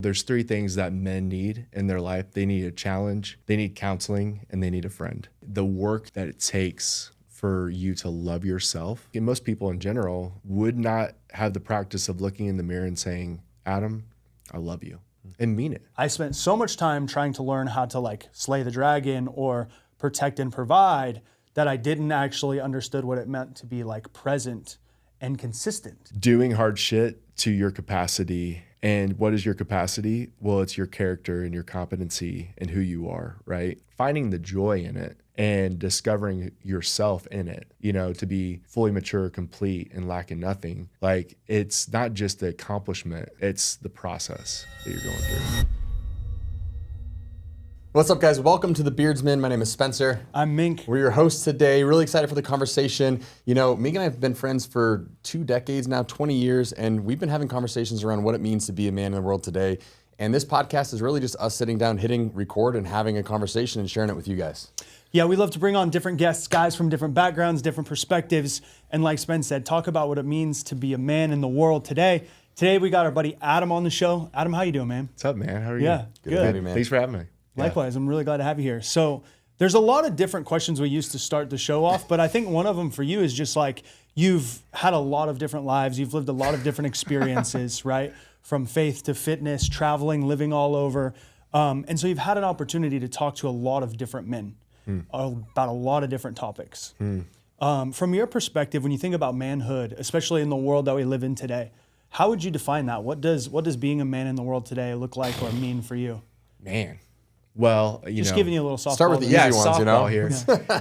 There's three things that men need in their life. They need a challenge, they need counseling, and they need a friend. The work that it takes for you to love yourself, and most people in general would not have the practice of looking in the mirror and saying, Adam, I love you, and mean it. I spent so much time trying to learn how to slay the dragon or protect and provide that I didn't actually understood what it meant to be present and consistent. Doing hard shit to your capacity. And what is your capacity? Well, it's your character and your competency and who you are, right? Finding the joy in it and discovering yourself in it, to be fully mature, complete, and lacking nothing. It's not just the accomplishment, it's the process that you're going through. What's up, guys? Welcome to The Beardsman. My name is Spencer. I'm Mink. We're your hosts today. Really excited for the conversation. Mink and I have been friends for 2 decades now, 20 years, and we've been having conversations around what it means to be a man in the world today. And this podcast is really just us sitting down, hitting record, and having a conversation and sharing it with you guys. Yeah, we love to bring on different guests, guys from different backgrounds, different perspectives, and like Spence said, talk about what it means to be a man in the world today. Today we got our buddy Adam on the show. Adam, how you doing, man? What's up, man? How are you? Yeah, Good to have you, man. Thanks for having me. Likewise, I'm really glad to have you here. So there's a lot of different questions we used to start the show off, but I think one of them for you is just you've had a lot of different lives. You've lived a lot of different experiences, right? From faith to fitness, traveling, living all over. And so you've had an opportunity to talk to a lot of different men about a lot of different topics. From your perspective, when you think about manhood, especially in the world that we live in today, how would you define that? What does being a man in the world today look like or mean for you? Man. Well, just giving you a little softball. Start with the easy ones, softball here.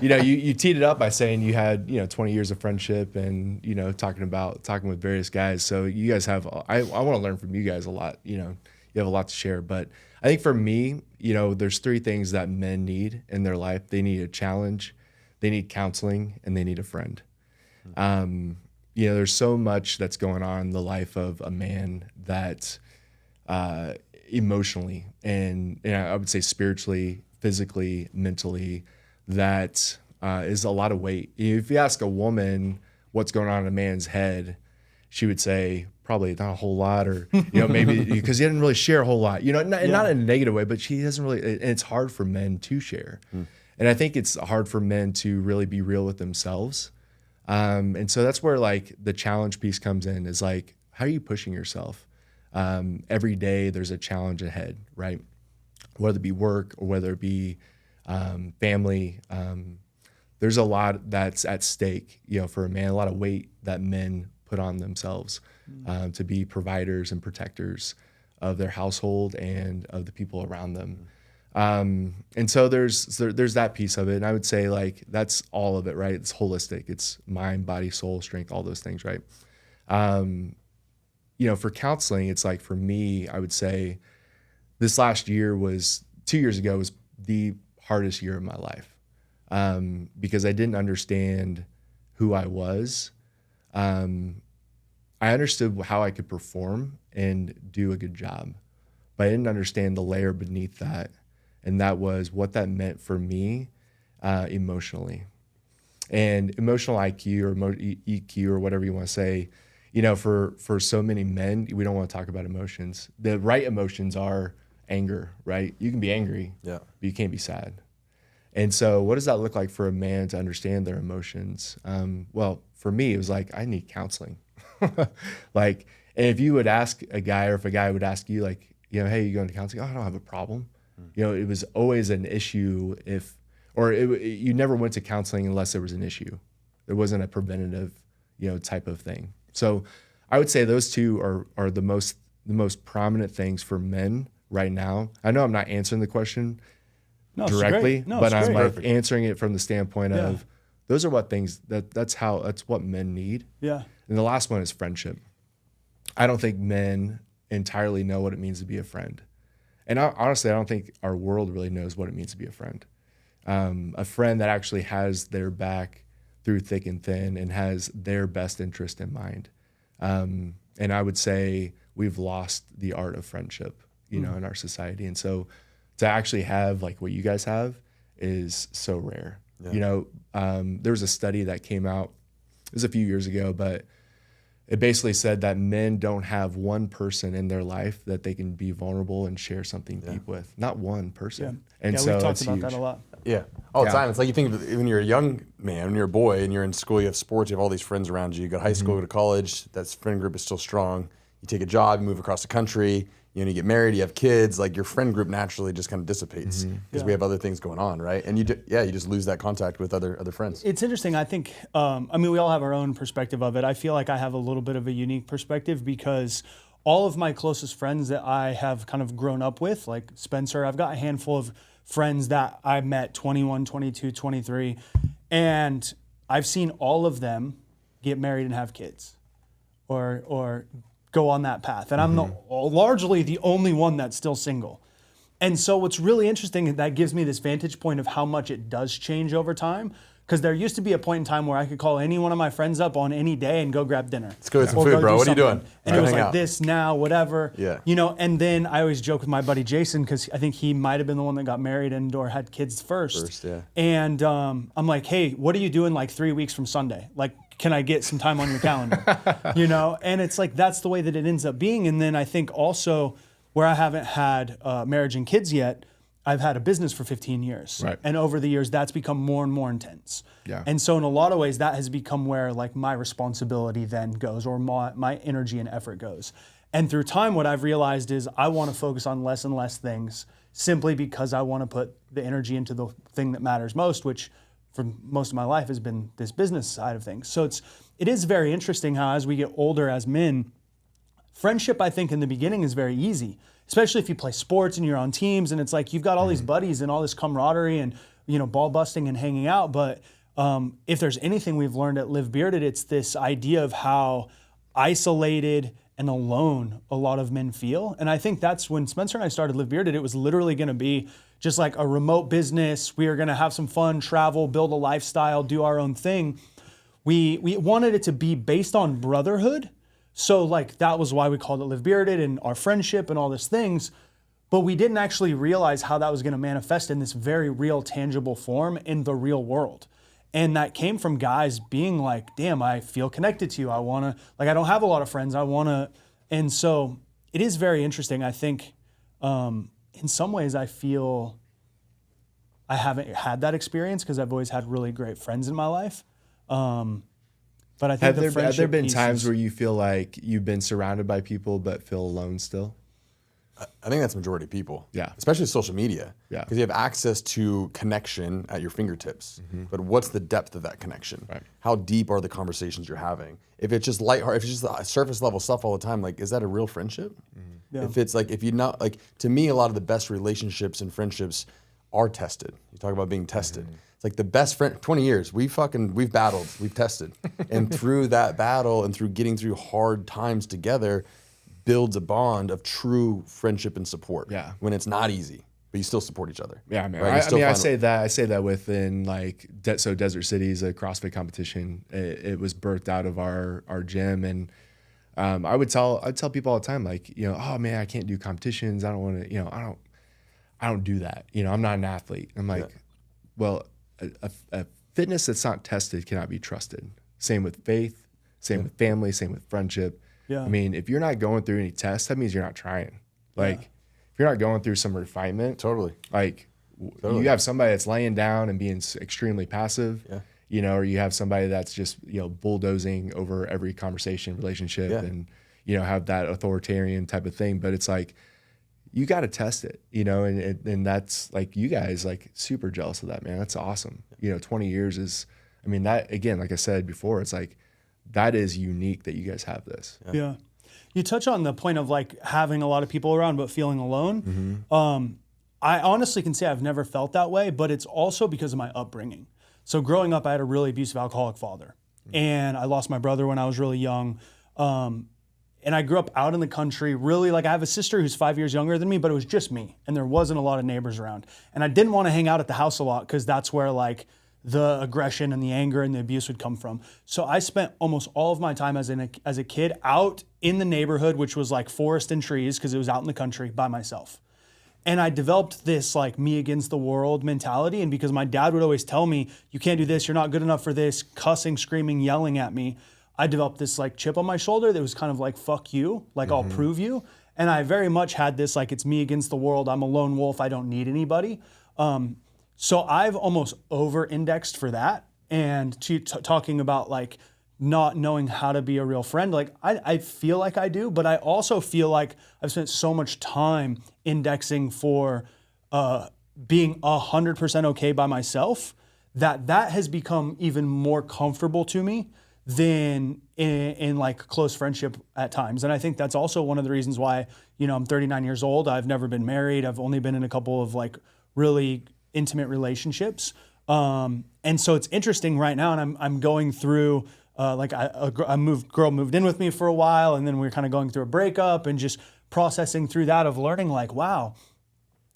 You teed it up by saying you had 20 years of friendship and talking with various guys. So you guys have I want to learn from you guys a lot. You have a lot to share. But I think for me, there's three things that men need in their life. They need a challenge, they need counseling, and they need a friend. There's so much that's going on in the life of a man that emotionally and I would say spiritually, physically, mentally, that is a lot of weight. If you ask a woman what's going on in a man's head, she would say probably not a whole lot, or maybe because he didn't really share a whole lot. Not in a negative way, but she doesn't really. And it's hard for men to share, and I think it's hard for men to really be real with themselves. And so that's where the challenge piece comes in. Is how are you pushing yourself? Every day there's a challenge ahead, right? Whether it be work or whether it be family, there's a lot that's at stake, for a man, a lot of weight that men put on themselves to be providers and protectors of their household and of the people around them. And so there's that piece of it. And I would say that's all of it, right? It's holistic. It's mind, body, soul, strength, all those things, right? For counseling, it's for me, I would say this last year 2 years ago was the hardest year of my life because I didn't understand who I was. I understood how I could perform and do a good job, but I didn't understand the layer beneath that. And that was what that meant for me emotionally. And emotional IQ or EQ or whatever you want to say, for so many men, we don't want to talk about emotions. The right emotions are anger, right? You can be angry, but you can't be sad. And so what does that look like for a man to understand their emotions? Well, for me, it was I need counseling. And if you would ask a guy, or if a guy would ask you, hey, you going to counseling? Oh, I don't have a problem. It was always an issue you never went to counseling unless there was an issue. There wasn't a preventative, type of thing. So I would say those two are the most prominent things for men right now. I know I'm not answering the question directly, but I'm answering it from the standpoint of those are what things that's what men need. Yeah. And the last one is friendship. I don't think men entirely know what it means to be a friend. And honestly, I don't think our world really knows what it means to be a friend. A friend that actually has their back through thick and thin and has their best interest in mind. And I would say we've lost the art of friendship, in our society. And so to actually have what you guys have is so rare. Yeah. There was a study that came out, it was a few years ago, but it basically said that men don't have one person in their life that they can be vulnerable and share something deep with. Not one person. And Yeah, so we've talked it's about huge. that a lot. Yeah, all the Yeah. time. It's like you think of when you're a young man, when you're a boy, and you're in school, you have sports, you have all these friends around you. You go to high school, go to college, that friend group is still strong. You take a job, you move across the country, you get married, you have kids, like your friend group naturally just kind of dissipates because we have other things going on, right? And you just lose that contact with other friends. It's interesting. I think, we all have our own perspective of it. I feel like I have a little bit of a unique perspective because all of my closest friends that I have kind of grown up with, like Spencer, I've got a handful of friends that I met 21, 22, 23, and I've seen all of them get married and have kids or go on that path. And I'm largely the only one that's still single. And so what's really interesting, that gives me this vantage point of how much it does change over time. Because there used to be a point in time where I could call any one of my friends up on any day and go grab dinner. Let's go get some Or food, go bro. do What are you doing? something. And Go it was hang like out. this, now, whatever. Yeah. And then I always joke with my buddy Jason, because I think he might have been the one that got married and or had kids first. Yeah. And I'm like, hey, what are you doing like 3 weeks from Sunday? Like, can I get some time on your calendar? And it's like, that's the way that it ends up being. And then I think also where I haven't had marriage and kids yet, I've had a business for 15 years. Right. And over the years, that's become more and more intense. Yeah. And so in a lot of ways, that has become where like my responsibility then goes, or my energy and effort goes. And through time, what I've realized is I want to focus on less and less things simply because I want to put the energy into the thing that matters most, which for most of my life has been this business side of things. So it is very interesting how as we get older as men, friendship, I think in the beginning is very easy, especially if you play sports and you're on teams and it's like you've got all these buddies and all this camaraderie and ball busting and hanging out. But if there's anything we've learned at Live Bearded, it's this idea of how isolated and alone a lot of men feel. And I think that's when Spencer and I started Live Bearded, it was literally going to be just like a remote business. We were going to have some fun, travel, build a lifestyle, do our own thing. We wanted it to be based on brotherhood. So like that was why we called it Live Bearded and our friendship and all these things. But we didn't actually realize how that was going to manifest in this very real, tangible form in the real world. And that came from guys being like, damn, I feel connected to you. I want to, like, I don't have a lot of friends. I want to. And so it is very interesting. I think in some ways I feel I haven't had that experience because I've always had really great friends in my life. But I think Have there been piece times is- where you feel like you've been surrounded by people but feel alone still? I think that's majority of people. Yeah. Especially social media. Yeah. Because you have access to connection at your fingertips. But what's the depth of that connection? Right. How deep are the conversations you're having? If it's just lighthearted, if it's just surface level stuff all the time, like, is that a real friendship? Yeah. If it's like, if you're not, like, to me, a lot of the best relationships and friendships are tested. You talk about being tested. It's like the best friend, 20 years, we've battled, we've tested. And through that battle and through getting through hard times together, builds a bond of true friendship and support. Yeah. When it's not easy, but you still support each other. Yeah, man. Right? You still I find- say that within like Desert City's a CrossFit competition. It was birthed out of our gym, and I'd tell people all the time, like, oh man, I can't do competitions. I don't want to, I don't do that. I'm not an athlete. I'm like, well, a fitness that's not tested cannot be trusted. Same with faith, same with family, same with friendship. Yeah. I mean, if you're not going through any tests, that means you're not trying. Like, if you're not going through some refinement, Totally. like you have somebody that's laying down and being extremely passive, or you have somebody that's just, bulldozing over every conversation, relationship, and, have that authoritarian type of thing. But it's like, you got to test it, and that's like, you guys like super jealous of that, man. That's awesome. 20 years is, I mean, that again, like I said before, it's like, that is unique that you guys have this. Yeah. You touch on the point of like having a lot of people around but feeling alone. I honestly can say I've never felt that way, but it's also because of my upbringing. So growing up, I had a really abusive alcoholic father, and I lost my brother when I was really young. And I grew up out in the country, really, like I have a sister who's 5 years younger than me, but it was just me, and there wasn't a lot of neighbors around. And I didn't want to hang out at the house a lot because that's where like the aggression and the anger and the abuse would come from. So I spent almost all of my time as a kid out in the neighborhood, which was like forest and trees because it was out in the country, by myself. And I developed this like me against the world mentality. And because my dad would always tell me, you can't do this, you're not good enough for this, cussing, screaming, yelling at me, I developed this like chip on my shoulder that was kind of like, fuck you, like I'll prove you. And I very much had this, like, it's me against the world. I'm a lone wolf. I don't need anybody. So I've almost over-indexed for that. And talking about like not knowing how to be a real friend, like I feel like I do, but I also feel like I've spent so much time indexing for being 100% okay by myself that has become even more comfortable to me than in like close friendship at times. And I think that's also one of the reasons why, I'm 39 years old. I've never been married. I've only been in a couple of like really intimate relationships. And so it's interesting right now. And I'm going through, girl moved in with me for a while, and then we're kind of going through a breakup and just processing through that of learning like, wow,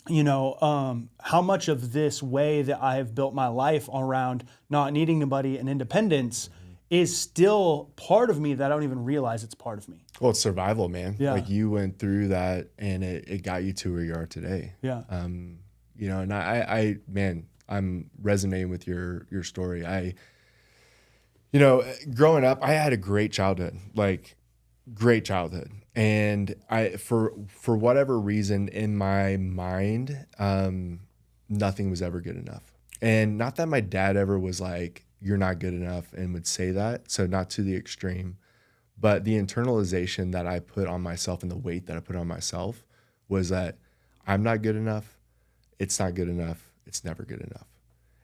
how much of this way that I have built my life around not needing anybody and independence is still part of me that I don't even realize it's part of me. Well, it's survival, man. Yeah. Like you went through that and it got you to where you are today. Yeah. And I man, I'm resonating with your story. Growing up, I had a great childhood, And for whatever reason in my mind, nothing was ever good enough. And not that my dad ever was like, you're not good enough and would say that. So not to the extreme, but the internalization that I put on myself and the weight that I put on myself was that I'm not good enough. It's not good enough. It's never good enough.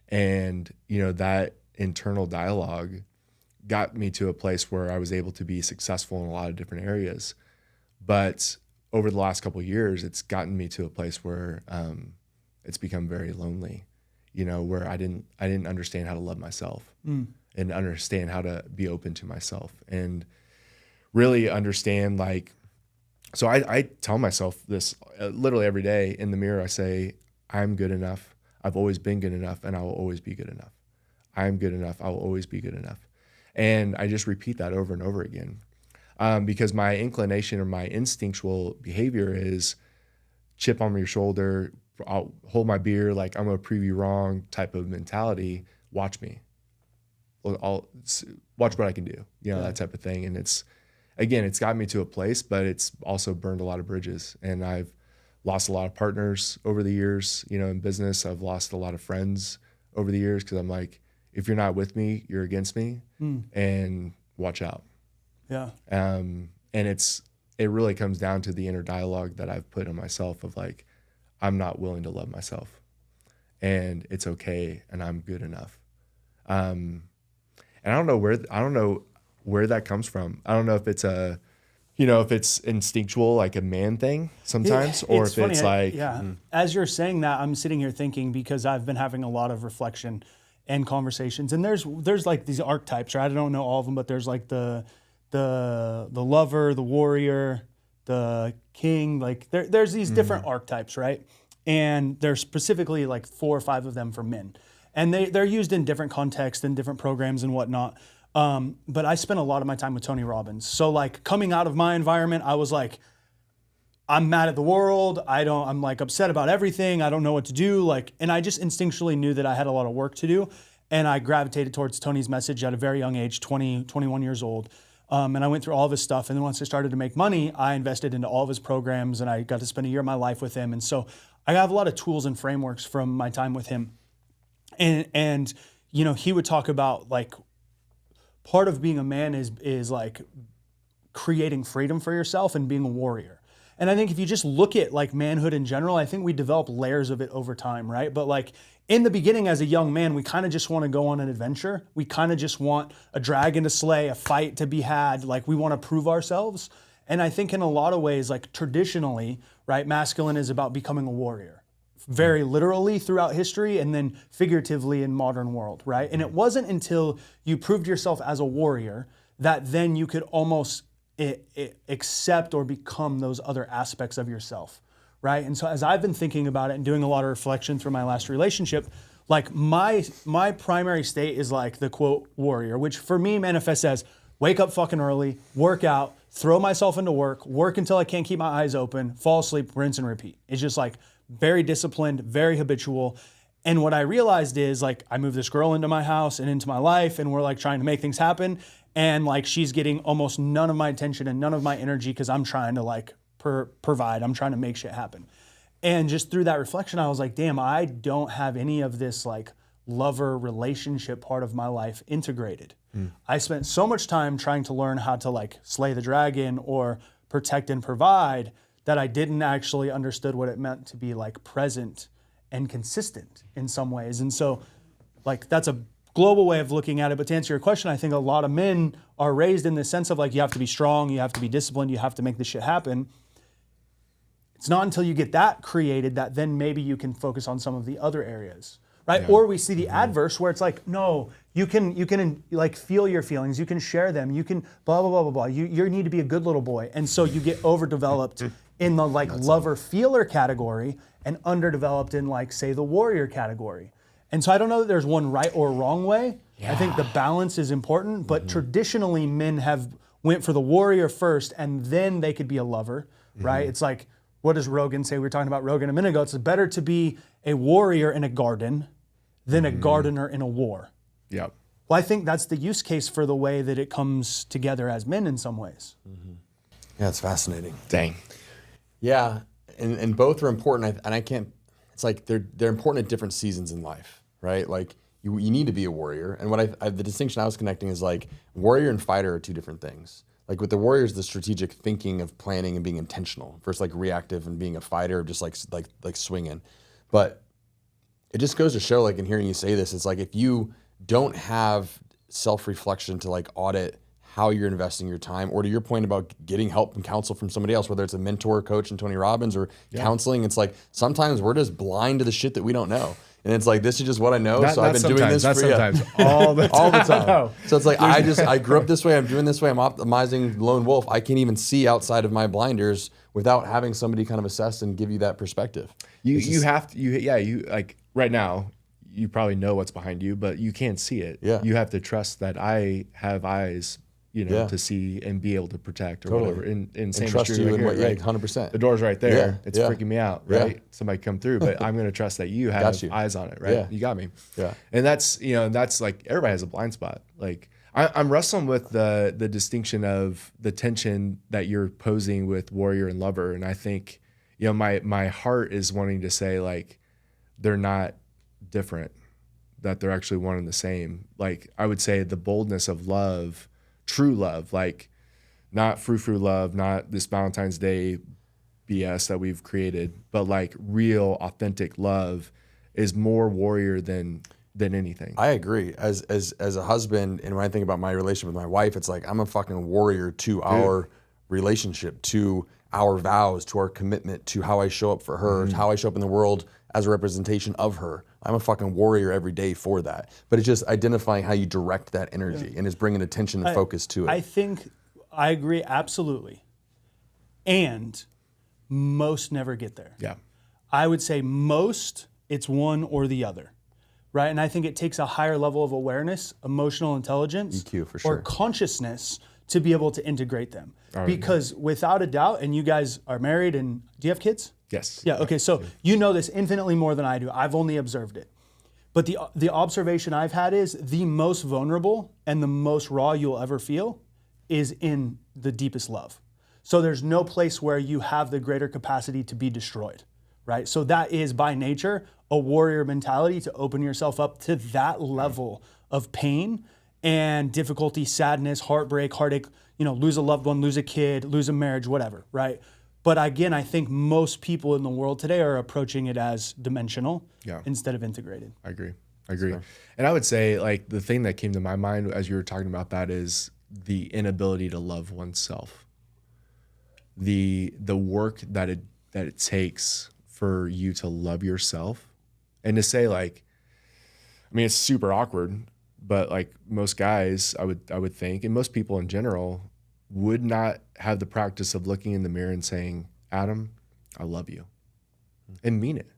And, that internal dialogue got me to a place where I was able to be successful in a lot of different areas. But over the last couple of years, it's gotten me to a place where it's become very lonely, where I didn't understand how to love myself and understand how to be open to myself and really understand so I tell myself this literally every day in the mirror. I say, I'm good enough. I've always been good enough, and I will always be good enough. I'm good enough. I will always be good enough. And I just repeat that over and over again because my inclination or my instinctual behavior is chip on your shoulder, I'll hold my beer, like I'm going to prove you wrong type of mentality. Watch me. I'll watch what I can do, that type of thing. And it's got me to a place, but it's also burned a lot of bridges. And I've lost a lot of partners over the years, in business. I've lost a lot of friends over the years because I'm like, if you're not with me, you're against me, and watch out. Yeah. And it really comes down to the inner dialogue that I've put on myself of like, I'm not willing to love myself, and it's okay, and I'm good enough. And I don't know where that comes from. I don't know if it's if it's instinctual, like a man thing sometimes, or if funny, it's like, As you're saying that, I'm sitting here thinking because I've been having a lot of reflection and conversations, and there's like these archetypes, right? I don't know all of them, but there's like the lover, the warrior, the king, like there's these different archetypes, right? And there's specifically like 4 or 5 of them for men, and they're used in different contexts and different programs and whatnot. But I spent a lot of my time with Tony Robbins. So like coming out of my environment, I was like, I'm mad at the world. I'm like upset about everything. I don't know what to do. And I just instinctually knew that I had a lot of work to do. And I gravitated towards Tony's message at a very young age, 20, 21 years old. And I went through all of his stuff. And then once I started to make money, I invested into all of his programs, and I got to spend a year of my life with him. And so I have a lot of tools and frameworks from my time with him. And he would talk about like, part of being a man is like creating freedom for yourself and being a warrior. And I think if you just look at like manhood in general, I think we develop layers of it over time, right? But like in the beginning as a young man, we kind of just want to go on an adventure. We kind of just want a dragon to slay, a fight to be had. Like we want to prove ourselves. And I think in a lot of ways, like traditionally, right, masculine is about becoming a warrior. Very literally throughout history, and then figuratively in modern world, right? And it wasn't until you proved yourself as a warrior that then you could almost accept or become those other aspects of yourself, right? And so as I've been thinking about it and doing a lot of reflection through my last relationship, like my primary state is like the quote warrior, which for me manifests as wake up fucking early, work out, throw myself into work until I can't keep my eyes open, fall asleep, rinse and repeat. It's just like very disciplined, very habitual. And what I realized is like I moved this girl into my house and into my life, and we're like trying to make things happen. and like she's getting almost none of my attention and none of my energy because I'm trying to like provide. I'm trying to make shit happen. And just through that reflection, I was like, damn, I don't have any of this like lover relationship part of my life integrated. I spent so much time trying to learn how to like slay the dragon or protect and provide that I didn't actually understood what it meant to be like present and consistent in some ways. And so like that's a global way of looking at it. But to answer your question, I think a lot of men are raised in the sense of like, you have to be strong, you have to be disciplined, you have to make this shit happen. It's not until you get that created that then maybe you can focus on some of the other areas, right? Yeah. Or we see the adverse where it's like, no, you can like feel your feelings, you can share them, you can blah, blah, blah, blah, blah. You need to be a good little boy. And so you get overdeveloped in the like lover feeler category and underdeveloped in like, say, the warrior category. And so I don't know that there's one right or wrong way. Yeah. I think the balance is important, but traditionally men have went for the warrior first and then they could be a lover, right? It's like, what does Rogan say? We were talking about Rogan a minute ago. It's better to be a warrior in a garden than a gardener in a war. Yep. Well, I think that's the use case for the way that it comes together as men in some ways. Yeah, it's fascinating. Dang. Yeah, and both are important. And I can't. It's like they're important at different seasons in life, right? Like you need to be a warrior. And what the distinction I was connecting is like warrior and fighter are two different things. Like with the warriors, the strategic thinking of planning and being intentional versus like reactive and being a fighter, just like swinging. But it just goes to show, like in hearing you say this, it's like if you don't have self-reflection to like audit how you're investing your time, or to your point about getting help and counsel from somebody else, whether it's a mentor, coach, and Tony Robbins, or counseling, it's like sometimes we're just blind to the shit that we don't know. And it's like, this is just what I know, so I've been doing this for sometimes, all the time. All the time. So it's like, I grew up this way, I'm doing this way, I'm optimizing lone wolf. I can't even see outside of my blinders without having somebody kind of assess and give you that perspective. You have to like right now, you probably know what's behind you, but you can't see it. Yeah. You have to trust that I have eyes, to see and be able to protect or whatever. And same trust is true you right in here, what, right? 100%. The door's right there. It's freaking me out, right? Yeah. Somebody come through, but I'm going to trust that you have eyes on it, right? Yeah. You got me. Yeah. And that's, that's like everybody has a blind spot. Like I'm wrestling with the distinction of the tension that you're posing with warrior and lover. And I think, my heart is wanting to say like, they're not different, that they're actually one and the same. Like I would say the boldness of love, true love, like not frou-frou love, not this Valentine's Day BS that we've created, but like real authentic love is more warrior than anything. I agree. As a husband, and when I think about my relationship with my wife, it's like I'm a fucking warrior to our relationship, to our vows, to our commitment, to how I show up for her, to how I show up in the world as a representation of her. I'm a fucking warrior every day for that. But it's just identifying how you direct that energy and is bringing attention and focus to it. I think I agree absolutely. And most never get there. Yeah. I would say most, it's one or the other, right? And I think it takes a higher level of awareness, emotional intelligence, EQ for sure, or consciousness to be able to integrate them. Oh, because without a doubt, and you guys are married, and do you have kids? Yes. Yeah, okay, so you know this infinitely more than I do. I've only observed it. But the observation I've had is the most vulnerable and the most raw you'll ever feel is in the deepest love. So there's no place where you have the greater capacity to be destroyed, right? So that is by nature a warrior mentality, to open yourself up to that level of pain and difficulty, sadness, heartbreak, heartache, lose a loved one, lose a kid, lose a marriage, whatever, right? But again, I think most people in the world today are approaching it as dimensional instead of integrated. I agree. And I would say like the thing that came to my mind as you were talking about that is the inability to love oneself. The work that it takes for you to love yourself, and to say like, I mean, it's super awkward, but like most guys, I would think, and most people in general would not have the practice of looking in the mirror and saying, Adam, I love you, and mean it.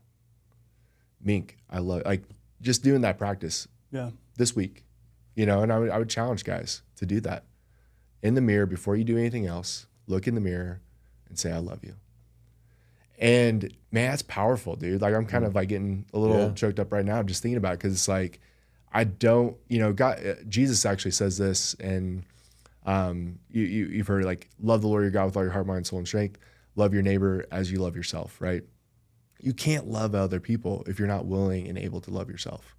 Mink, I love, like just doing that practice this week, and I would challenge guys to do that in the mirror before you do anything else. Look in the mirror and say, I love you. And man, that's powerful, dude. Like I'm kind of like getting a little choked up right now just thinking about it, because it's like, I don't, God, Jesus actually says this in You've heard like, love the Lord your God with all your heart, mind, soul, and strength. Love your neighbor as you love yourself, right? You can't love other people if you're not willing and able to love yourself.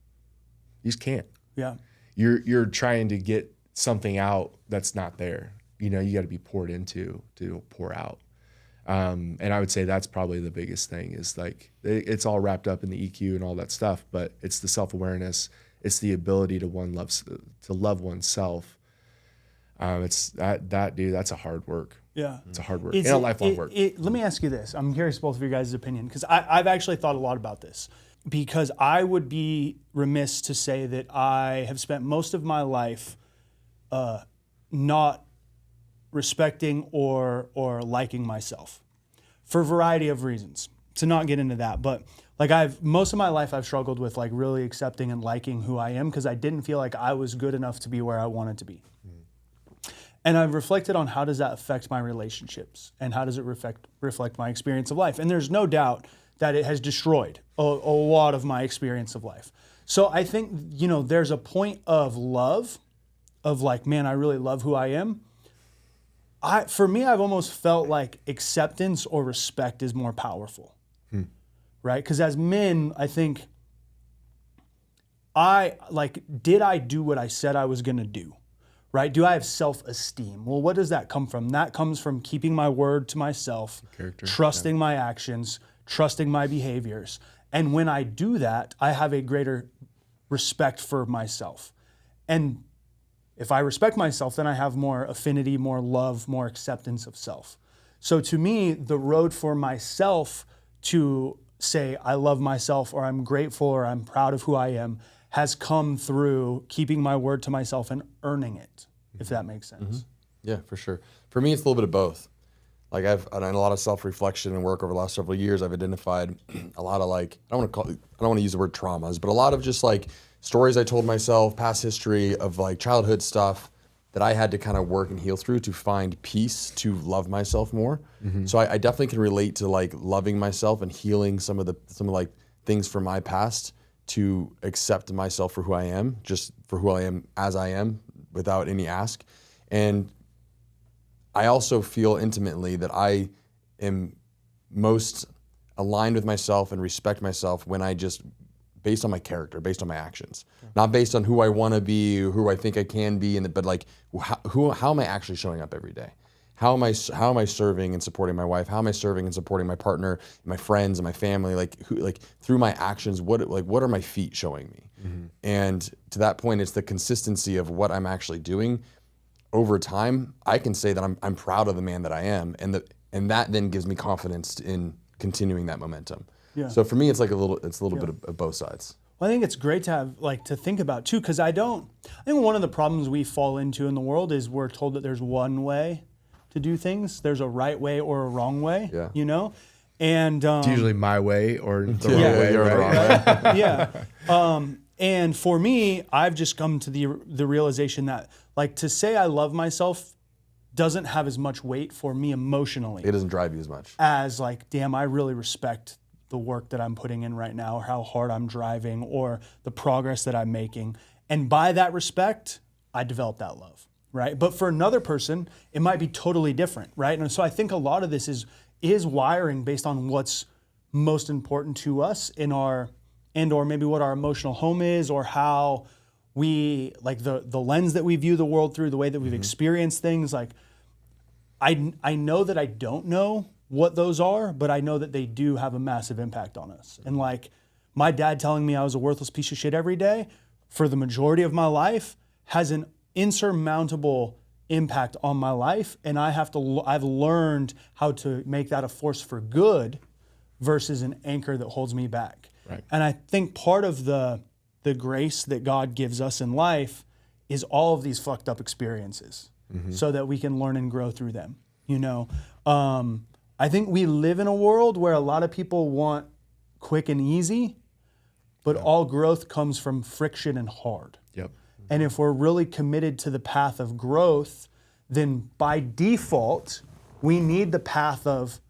You just can't. Yeah. You're trying to get something out that's not there. You got to be poured into to pour out. And I would say that's probably the biggest thing is like, it's all wrapped up in the EQ and all that stuff, but it's the self-awareness. It's the ability to love oneself. It's that dude, that's a hard work. Yeah. It's a hard work and a lifelong work. Let me ask you this. I'm curious both of your guys' opinion, because I've actually thought a lot about this, because I would be remiss to say that I have spent most of my life not respecting or liking myself for a variety of reasons. To not get into that, but like most of my life I've struggled with like really accepting and liking who I am, because I didn't feel like I was good enough to be where I wanted to be. And I've reflected on how does that affect my relationships and how does it reflect my experience of life. And there's no doubt that it has destroyed a lot of my experience of life. So I think, there's a point of love, of like, man, I really love who I am. For me, I've almost felt like acceptance or respect is more powerful, right? Because as men, I think did I do what I said I was going to do? Right? Do I have self-esteem? Well, what does that come from? That comes from keeping my word to myself, trusting my actions, trusting my behaviors. And when I do that, I have a greater respect for myself. And if I respect myself, then I have more affinity, more love, more acceptance of self. So to me, the road for myself to say I love myself, or I'm grateful, or I'm proud of who I am, has come through keeping my word to myself and earning it, if that makes sense. Mm-hmm. Yeah, for sure. For me, it's a little bit of both. Like I've done a lot of self-reflection and work over the last several years. I've identified a lot of like, I don't want to use the word traumas, but a lot of just like stories I told myself, past history of like childhood stuff that I had to kind of work and heal through to find peace, to love myself more. Mm-hmm. So I definitely can relate to like loving myself and healing some of like things from my past, to accept myself for who I am, just for who I am as I am, without any ask. And I also feel intimately that I am most aligned with myself and respect myself when I just, based on my character, based on my actions, not based on who I want to be, who I think I can be, but like how am I actually showing up every day? How am I serving and supporting my wife? How am I serving and supporting my partner, my friends, and my family? Like through my actions, what are my feet showing me? Mm-hmm. And to that point, it's the consistency of what I'm actually doing. Over time, I can say that I'm proud of the man that I am, and that then gives me confidence in continuing that momentum. Yeah. So for me, it's like a little bit of both sides. Well, I think it's great to have to think about too, because I think one of the problems we fall into in the world is we're told that there's one way to do things. There's a right way or a wrong way, and it's usually my way or the wrong way, right? Yeah. And for me, I've just come to the realization that like to say I love myself doesn't have as much weight for me emotionally. It doesn't drive you as much. As like, damn, I really respect the work that I'm putting in right now, or how hard I'm driving, or the progress that I'm making. And by that respect, I develop that love. Right? But for another person, it might be totally different, right? And so I think a lot of this is wiring based on what's most important to in or maybe what our emotional home is, or how we, like the lens that we view the world through, the way that we've experienced things. Like, I know that I don't know what those are, but I know that they do have a massive impact on us. And like my dad telling me I was a worthless piece of shit every day for the majority of my life has an insurmountable impact on my life, and I've learned how to make that a force for good versus an anchor that holds me back. Right. And I think part of the grace that God gives us in life is all of these fucked up experiences, so that we can learn and grow through them. I think we live in a world where a lot of people want quick and easy, but all growth comes from friction and hard. Yep. And if we're really committed to the path of growth, then by default, we need the path of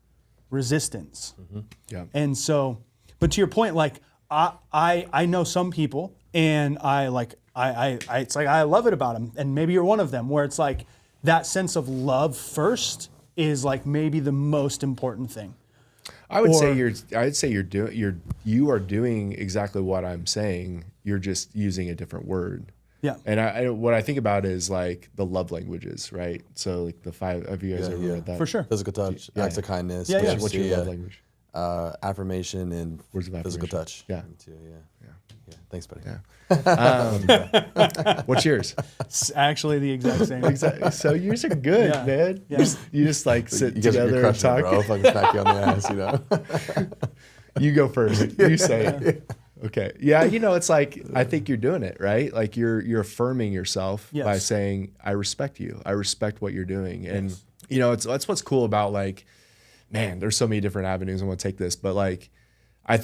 resistance. Mm-hmm. Yeah. And so, but to your point, like I know some people, and it's like I love it about them, and maybe you're one of them, where it's like that sense of love first is like maybe the most important thing. I'd say you are doing exactly what I'm saying. You're just using a different word. Yeah. And what I think about is like the love languages, right? So like the 5, have you guys ever read that? For sure. Physical touch, acts of kindness. Yeah, yeah. What's your love language? Affirmation and Words of physical affirmation. touch. Yeah. Me too, yeah. Thanks, buddy. Yeah. What's yours? It's actually the exact same. Exactly. So yours are good, Yeah. man. Yeah. You just like sit You guys are together and crushing it, talk. bro. If I can smack you on the ass, you know. You go first. You say it. Okay. Yeah, it's like I think you're doing it, right? Like you're affirming yourself Yes. by saying, I respect you. I respect what you're doing. And that's what's cool about like, man, there's so many different avenues I want to take this, but like I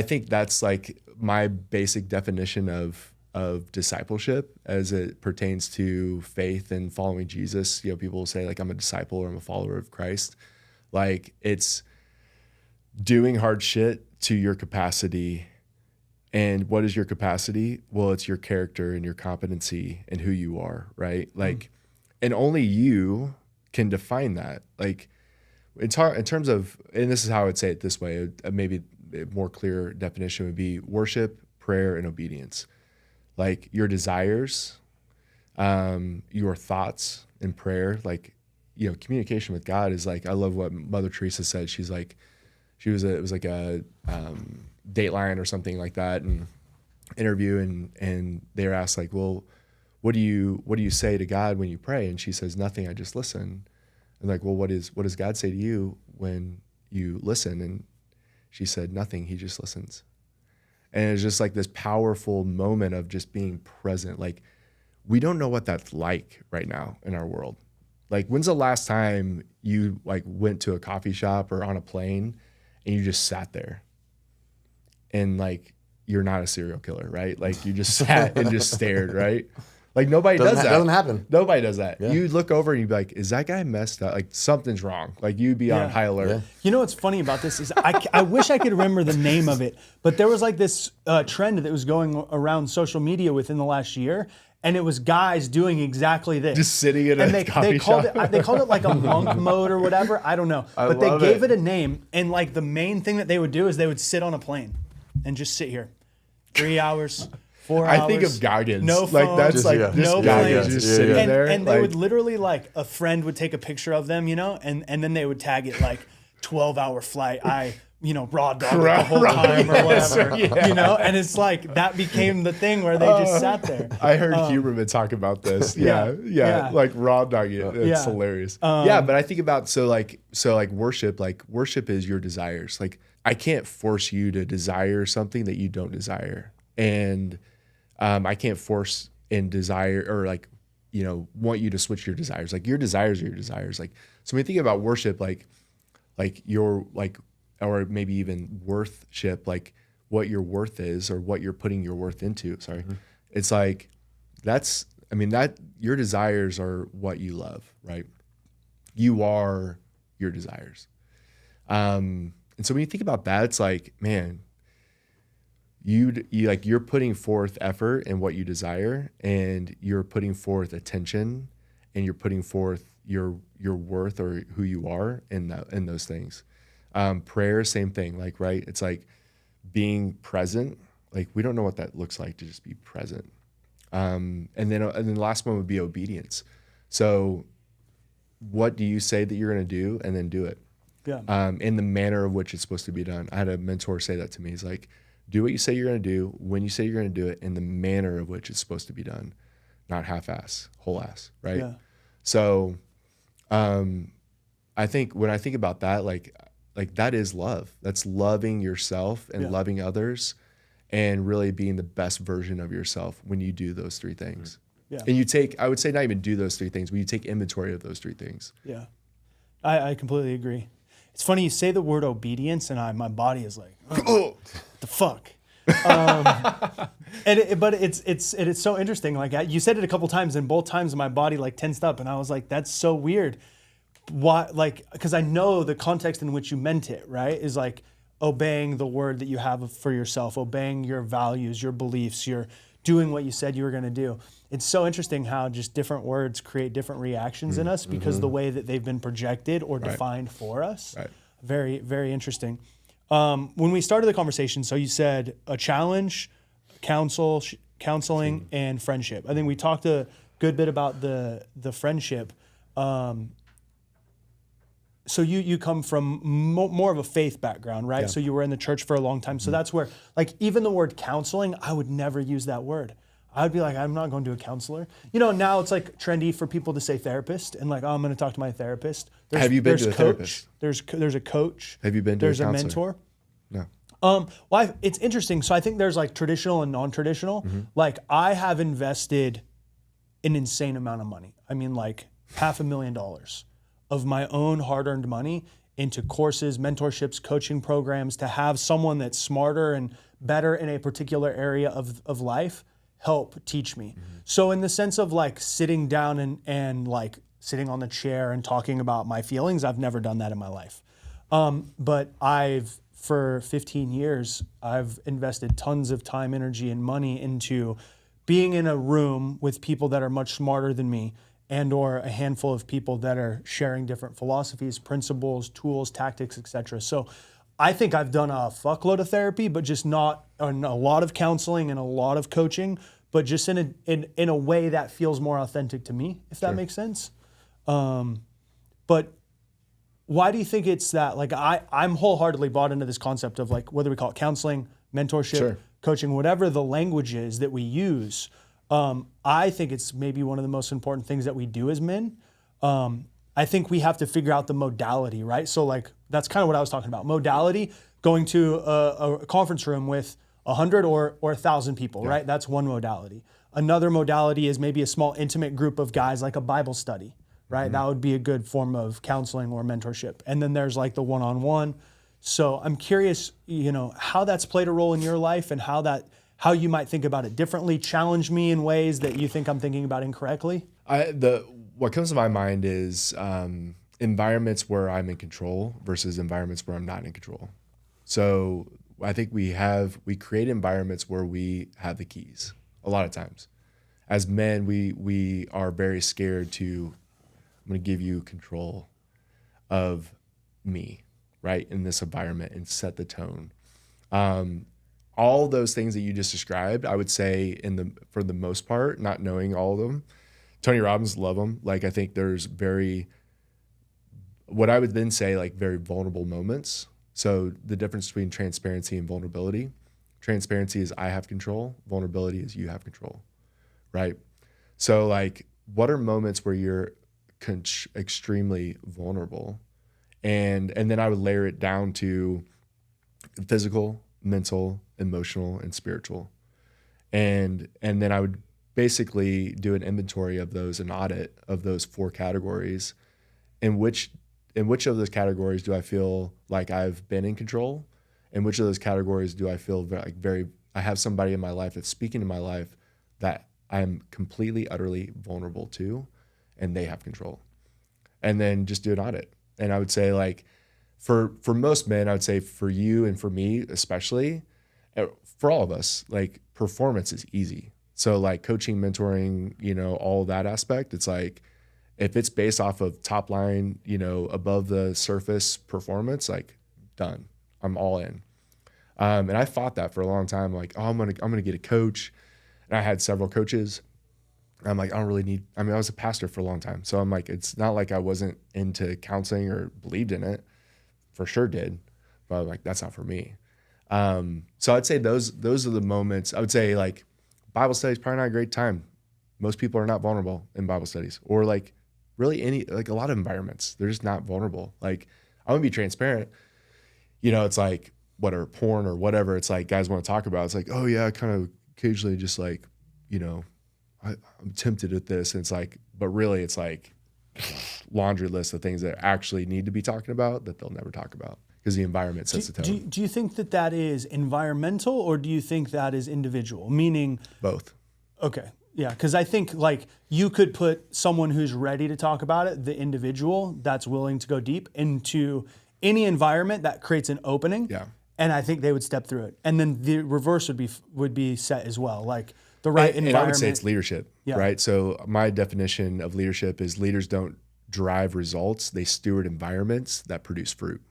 think that's like my basic definition of discipleship as it pertains to faith and following Jesus. People will say like I'm a disciple or I'm a follower of Christ. Like it's doing hard shit to your capacity. And what is your capacity? Well, it's your character and your competency and who you are, right? Like, and only you can define that. Like, in terms of, and this is how I would say it this way, maybe a more clear definition would be worship, prayer, and obedience. Like your desires, your thoughts and prayer, like, communication with God is like, I love what Mother Teresa said. She's like, it was like a Dateline or something like that, and interview, and they were asked like, well, what do you say to God when you pray? And she says, nothing, I just listen. And like, well, what does God say to you when you listen? And she said, nothing, he just listens. And it's just like this powerful moment of just being present. Like, we don't know what that's like right now in our world. Like, when's the last time you like went to a coffee shop or on a plane and you just sat there? And like, you're not a serial killer, right? Like you just sat and just stared, right? Like nobody does that. Doesn't happen. Nobody does that. Yeah. You look over and you'd be like, is that guy messed up? Like something's wrong. Like you'd be on high alert. Yeah. You know what's funny about this is I wish I could remember the name of it, but there was like this trend that was going around social media within the last year, and it was guys doing exactly this. Just sitting in a coffee shop. They called it like a monk mode or whatever. I don't know. But they gave it a name, and like the main thing that they would do is they would sit on a plane and just sit here 3 hours. 4 hours. I think of Goggins. No like phone, that's like this no Goggins planes. just sitting there. And they like, would literally like a friend would take a picture of them, and then they would tag it like 12-hour flight. Raw dog the whole time or whatever, and it's like that became the thing where they just sat there. I heard Huberman talk about this. Yeah. Like raw dog it. It's hilarious. But I think about so worship is your desires. Like I can't force you to desire something that you don't desire. And I can't force and desire or like, want you to switch your desires. Like your desires are your desires. Like, so when you think about worship, like your, like, or maybe even worthship, like what your worth is or what you're putting your worth into. Sorry. Mm-hmm. It's like, that your desires are what you love, right? You are your desires. And so when you think about that, it's like, man, you're putting forth effort in what you desire, and you're putting forth attention, and you're putting forth your worth or who you are in those things. Prayer, same thing. Like, right. It's like being present. Like we don't know what that looks like to just be present. And then the last one would be obedience. So what do you say that you're going to do, and then do it? Yeah. In the manner of which it's supposed to be done. I had a mentor say that to me. He's like, do what you say you're going to do, when you say you're going to do it, in the manner of which it's supposed to be done, not half-ass, whole-ass, right? Yeah. So I think when I think about that, like that is love. That's loving yourself and loving others, and really being the best version of yourself when you do those three things. Yeah. And I would say not even do those three things, but you take inventory of those three things. Yeah. I completely agree. It's funny, you say the word obedience, and my body is like, what the fuck? But it's so interesting. Like you said it a couple times, and both times my body like tensed up, and I was like, that's so weird. Why? Like, because I know the context in which you meant it, right? Is like obeying the word that you have for yourself, obeying your values, your beliefs, your doing what you said you were going to do. It's so interesting how just different words create different reactions in us because the way that they've been projected or defined for us. Right. Very, very interesting. When we started the conversation, so you said a challenge, counseling, and friendship. I think we talked a good bit about the friendship. So you come from more of a faith background, right? Yeah. So you were in the church for a long time. So that's where, like, even the word counseling, I would never use that word. I would be like, I'm not going to a counselor. You know, now it's like trendy for people to say therapist and like, oh, I'm going to talk to my therapist. Have you been to a therapist? There's a coach. Have you been to a counselor? There's a mentor. No. Well, it's interesting. So I think there's like traditional and non-traditional. Like I have invested an insane amount of money. I mean, like $500,000 of my own hard-earned money into courses, mentorships, coaching programs to have someone that's smarter and better in a particular area of life help teach me. So in the sense of like sitting down and like sitting on the chair and talking about my feelings, I've never done that in my life. But for 15 years, I've invested tons of time, energy, and money into being in a room with people that are much smarter than me and or a handful of people that are sharing different philosophies, principles, tools, tactics, etc. So I think I've done a fuckload of therapy, but just not a lot of counseling and a lot of coaching, but just in a way that feels more authentic to me, if that makes sense. But why do you think it's that? Like I'm wholeheartedly bought into this concept of like whether we call it counseling, mentorship, coaching, whatever the language is that we use. I think it's maybe one of the most important things that we do as men. I think we have to figure out the modality, right? So like that's kind of what I was talking about. Modality, going to a conference room with 100 or 1,000 people, right? That's one modality. Another modality is maybe a small intimate group of guys like a Bible study, right? That would be a good form of counseling or mentorship. And then there's like the one-on-one. So I'm curious, you know, how that's played a role in your life and how you might think about it differently. Challenge me in ways that you think I'm thinking about incorrectly. What comes to my mind is environments where I'm in control versus environments where I'm not in control. So I think we create environments where we have the keys a lot of times. As men, we are very scared to, I'm going to give you control of me, right, in this environment and set the tone. All those things that you just described, I would say for the most part, not knowing all of them, Tony Robbins, love him. Like I think there's what I would then say like very vulnerable moments. So the difference between transparency and vulnerability. Transparency is I have control. Vulnerability is you have control, right? So like what are moments where you're extremely vulnerable? And then I would layer it down to physical, mental, emotional, and spiritual. And then I would basically do an inventory of those, an audit of those 4 categories. In which of those categories do I feel like I've been in control? In which of those categories do I feel I have somebody in my life that's speaking in my life that I'm completely, utterly vulnerable to, and they have control. And then just do an audit. And I would say like, for most men, I would say for you and for me especially, for all of us, like performance is easy. So like coaching, mentoring, you know, all that aspect, it's like, if it's based off of top line, you know, above the surface performance, like done, I'm all in. And I fought that for a long time. Like, oh, I'm gonna get a coach. And I had several coaches. I'm like, I don't really need, I was a pastor for a long time. So I'm like, it's not like I wasn't into counseling or believed in it. For sure did. But I'm like, that's not for me. So I'd say those are the moments. I would say like Bible study is probably not a great time. Most people are not vulnerable in Bible studies, or like really like a lot of environments, they're just not vulnerable. Like I want to be transparent. You know, it's like whatever, porn or whatever. It's like guys want to talk about. It's like, oh yeah, I kind of occasionally just like, you know, I'm tempted at this. And it's like, but really it's like laundry list of things that actually need to be talking about that they'll never talk about because the environment sets the tone. Do you think that is environmental, or do you think that is individual? Meaning both. Okay. Yeah, because I think like you could put someone who's ready to talk about it, the individual that's willing to go deep, into any environment that creates an opening. Yeah. And I think they would step through it. And then the reverse would be set as well. Like the right and environment. I would say it's leadership, Yeah. right? So my definition of leadership is leaders don't drive results, they steward environments that produce fruit.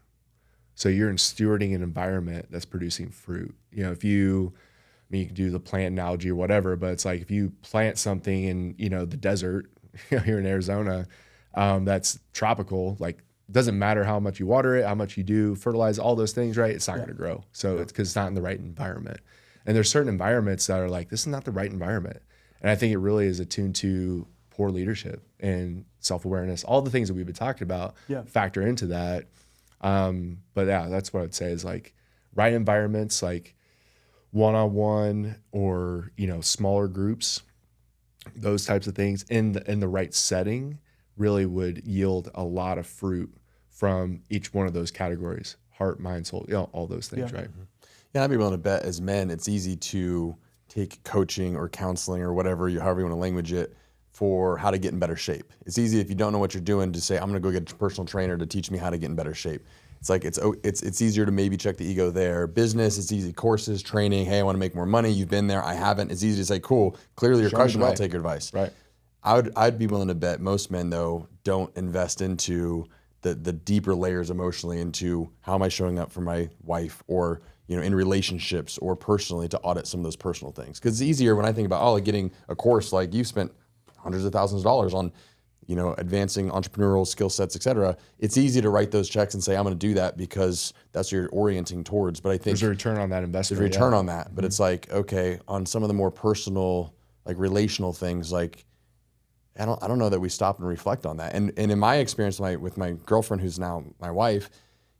So you're stewarding an environment that's producing fruit. You know, if you, I mean, you can do the plant analogy or whatever, but it's like if you plant something in, you know, the desert here in Arizona, that's tropical, like doesn't matter how much you water it, how much you do fertilize, all those things, right? It's not going to grow. So it's because it's not in the right environment. And there's certain environments that are like, this is not the right environment. And I think it really is attuned to poor leadership and self-awareness. All the things that we've been talking about factor into that. But yeah, that's what I'd say is like right environments, like one-on-one or, you know, smaller groups, those types of things in the right setting really would yield a lot of fruit from each one of those categories: heart, mind, soul, you know, all those things, right? Yeah, I'd be willing to bet as men, it's easy to take coaching or counseling or whatever, however you want to language it, for how to get in better shape. It's easy if you don't know what you're doing to say, I'm going to go get a personal trainer to teach me how to get in better shape. It's like it's easier to maybe check the ego there. Business, it's easy. Courses, training. Hey, I want to make more money. You've been there. I haven't. It's easy to say, cool. Clearly, you're crushing it. I'll take your advice. Right. I'd be willing to bet most men though don't invest into the deeper layers emotionally into how am I showing up for my wife, or you know, in relationships or personally, to audit some of those personal things. Because it's easier when I think about like getting a course, like you spent hundreds of thousands of dollars on, you know, advancing entrepreneurial skill sets, et cetera. It's easy to write those checks and say, I'm going to do that because that's what you're orienting towards. But I think There's a return on that investment. there's a return on that. But it's like, okay, on some of the more personal, like relational things, like I don't know that we stop and reflect on that. And in my experience with my girlfriend, who's now my wife,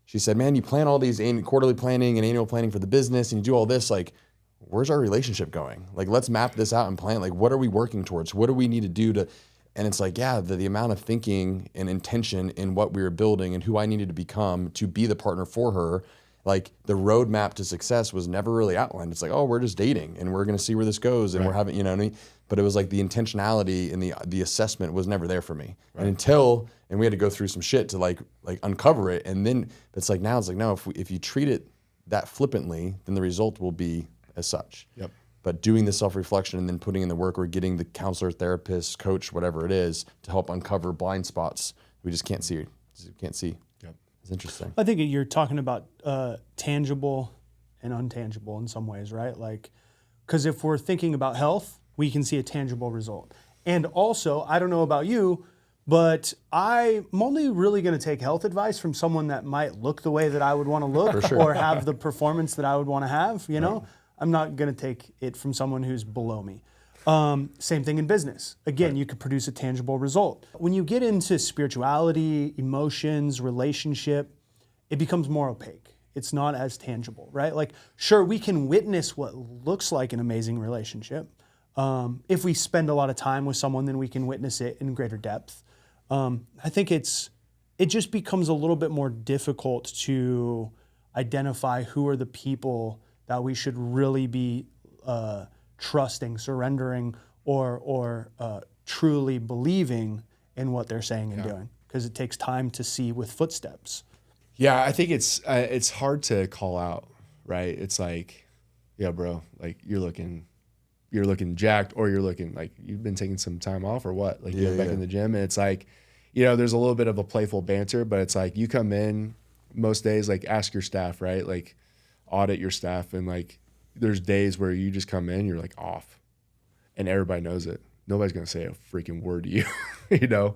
she said, man, you plan all these quarterly planning and annual planning for the business and you do all this, like, where's our relationship going? Like, let's map this out and plan. Like, what are we working towards? What do we need to do to, and it's like, yeah, the amount of thinking and intention in what we were building and who I needed to become to be the partner for her, like the roadmap to success was never really outlined. It's like, oh, we're just dating and we're going to see where this goes. And we're having, you know what I mean? But it was like the intentionality and the assessment was never there for me. Right. And we had to go through some shit to like uncover it. And then it's like, now it's like, no, if you treat it that flippantly, then the result will be as such. Yep. But doing the self-reflection and then putting in the work or getting the counselor, therapist, coach, whatever it is, to help uncover blind spots we just can't see. Yep. It's interesting. I think you're talking about tangible and untangible in some ways, right? Like, because if we're thinking about health, we can see a tangible result. And also, I don't know about you, but I'm only really going to take health advice from someone that might look the way that I would want to look or have the performance that I would want to have, you know? I'm not going to take it from someone who's below me. Same thing in business. Again, you could produce a tangible result. When you get into spirituality, emotions, relationship, it becomes more opaque. It's not as tangible, right? Like, sure, we can witness what looks like an amazing relationship. If we spend a lot of time with someone, then we can witness it in greater depth. I think it just becomes a little bit more difficult to identify who are the people that we should really be trusting, surrendering, or truly believing in what they're saying and doing, because it takes time to see with footsteps. Yeah, I think it's hard to call out, right? It's like, yeah, bro, like you're looking jacked, or you're looking like you've been taking some time off or what? Like you're back in the gym, and it's like, you know, there's a little bit of a playful banter, but it's like you come in most days, like ask your staff, right? Like audit your staff, and like there's days where you just come in, you're like off, and everybody knows it. Nobody's gonna say a freaking word to you, you know,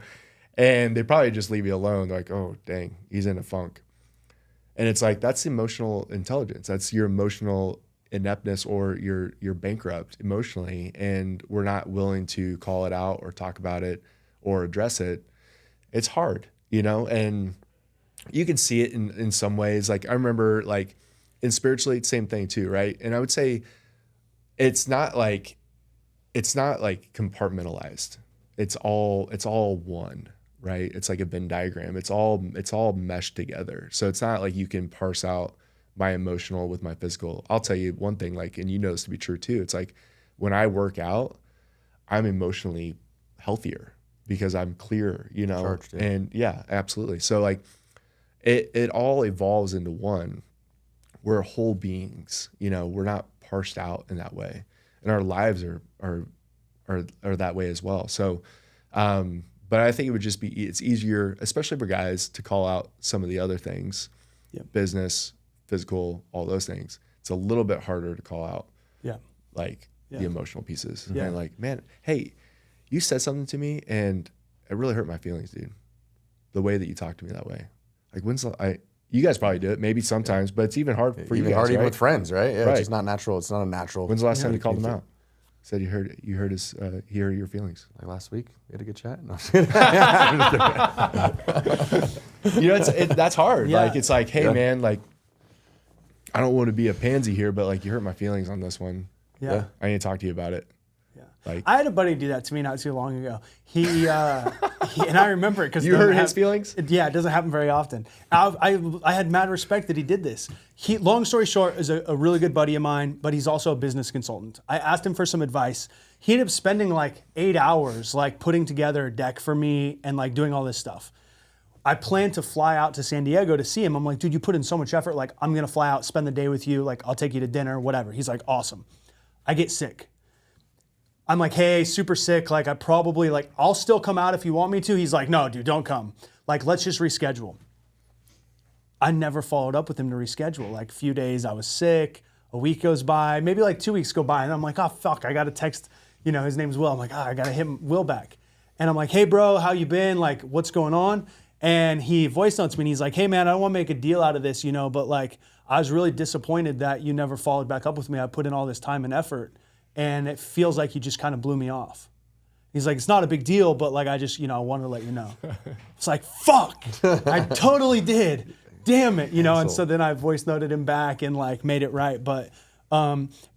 and they probably just leave you alone. They're like, oh dang, he's in a funk, and it's like that's emotional intelligence. That's your emotional ineptness, or you're bankrupt emotionally, and we're not willing to call it out or talk about it or address it. It's hard, you know, and you can see it in some ways. Like I remember, like in spiritually, it's the same thing too, right? And I would say it's not like compartmentalized. It's all one, right? It's like a Venn diagram. It's all meshed together. So it's not like you can parse out my emotional with my physical. I'll tell you one thing, like, and you know this to be true too. It's like when I work out, I'm emotionally healthier because I'm clearer, you know? Charged, yeah. And yeah, absolutely. So like it all evolves into one. We're whole beings, you know, we're not parsed out in that way. and our lives are that way as well. So, but I think it would just be, it's easier, especially for guys, to call out some of the other things, business, physical, all those things. It's a little bit harder to call out, like the emotional pieces. And like, man, hey, you said something to me and it really hurt my feelings, dude. The way that you talked to me that way. Like, you guys probably do it, maybe sometimes, but it's even hard for you guys, hard even right? with friends, right? Yeah, Right. it's just not natural. It's not a natural. When's the last time you called him out? Said he heard your feelings. Like last week, we had a good chat. No, That's hard. Yeah. Like, it's like, hey man, like, I don't want to be a pansy here, but like, you hurt my feelings on this one. Yeah. I need to talk to you about it. Yeah. Like, I had a buddy do that to me not too long ago. He and I remember it because you hurt his feelings? Yeah, it doesn't happen very often. I had mad respect that he did this. Long story short, is a really good buddy of mine, but he's also a business consultant. I asked him for some advice. He ended up spending like 8 hours like putting together a deck for me and like doing all this stuff. I planned to fly out to San Diego to see him. I'm like, dude, you put in so much effort. Like, I'm gonna fly out, spend the day with you. Like, I'll take you to dinner, whatever. He's like, awesome. I get sick. I'm like, hey, super sick. Like, I'll still come out if you want me to. He's like, no, dude, don't come. Like, let's just reschedule. I never followed up with him to reschedule. Like, a few days I was sick, a week goes by, maybe like 2 weeks go by, and I'm like, oh, fuck, I got to text, his name's Will. I'm like, I got to hit Will back. And I'm like, hey, bro, how you been? Like, what's going on? And he voice notes me, and he's like, hey, man, I don't want to make a deal out of this, but like, I was really disappointed that you never followed back up with me. I put in all this time and effort, and it feels like you just kind of blew me off. He's like, it's not a big deal, but like, I just, I wanted to let you know. It's like, fuck, I totally did. Damn it, and so then I voice noted him back and like made it right. But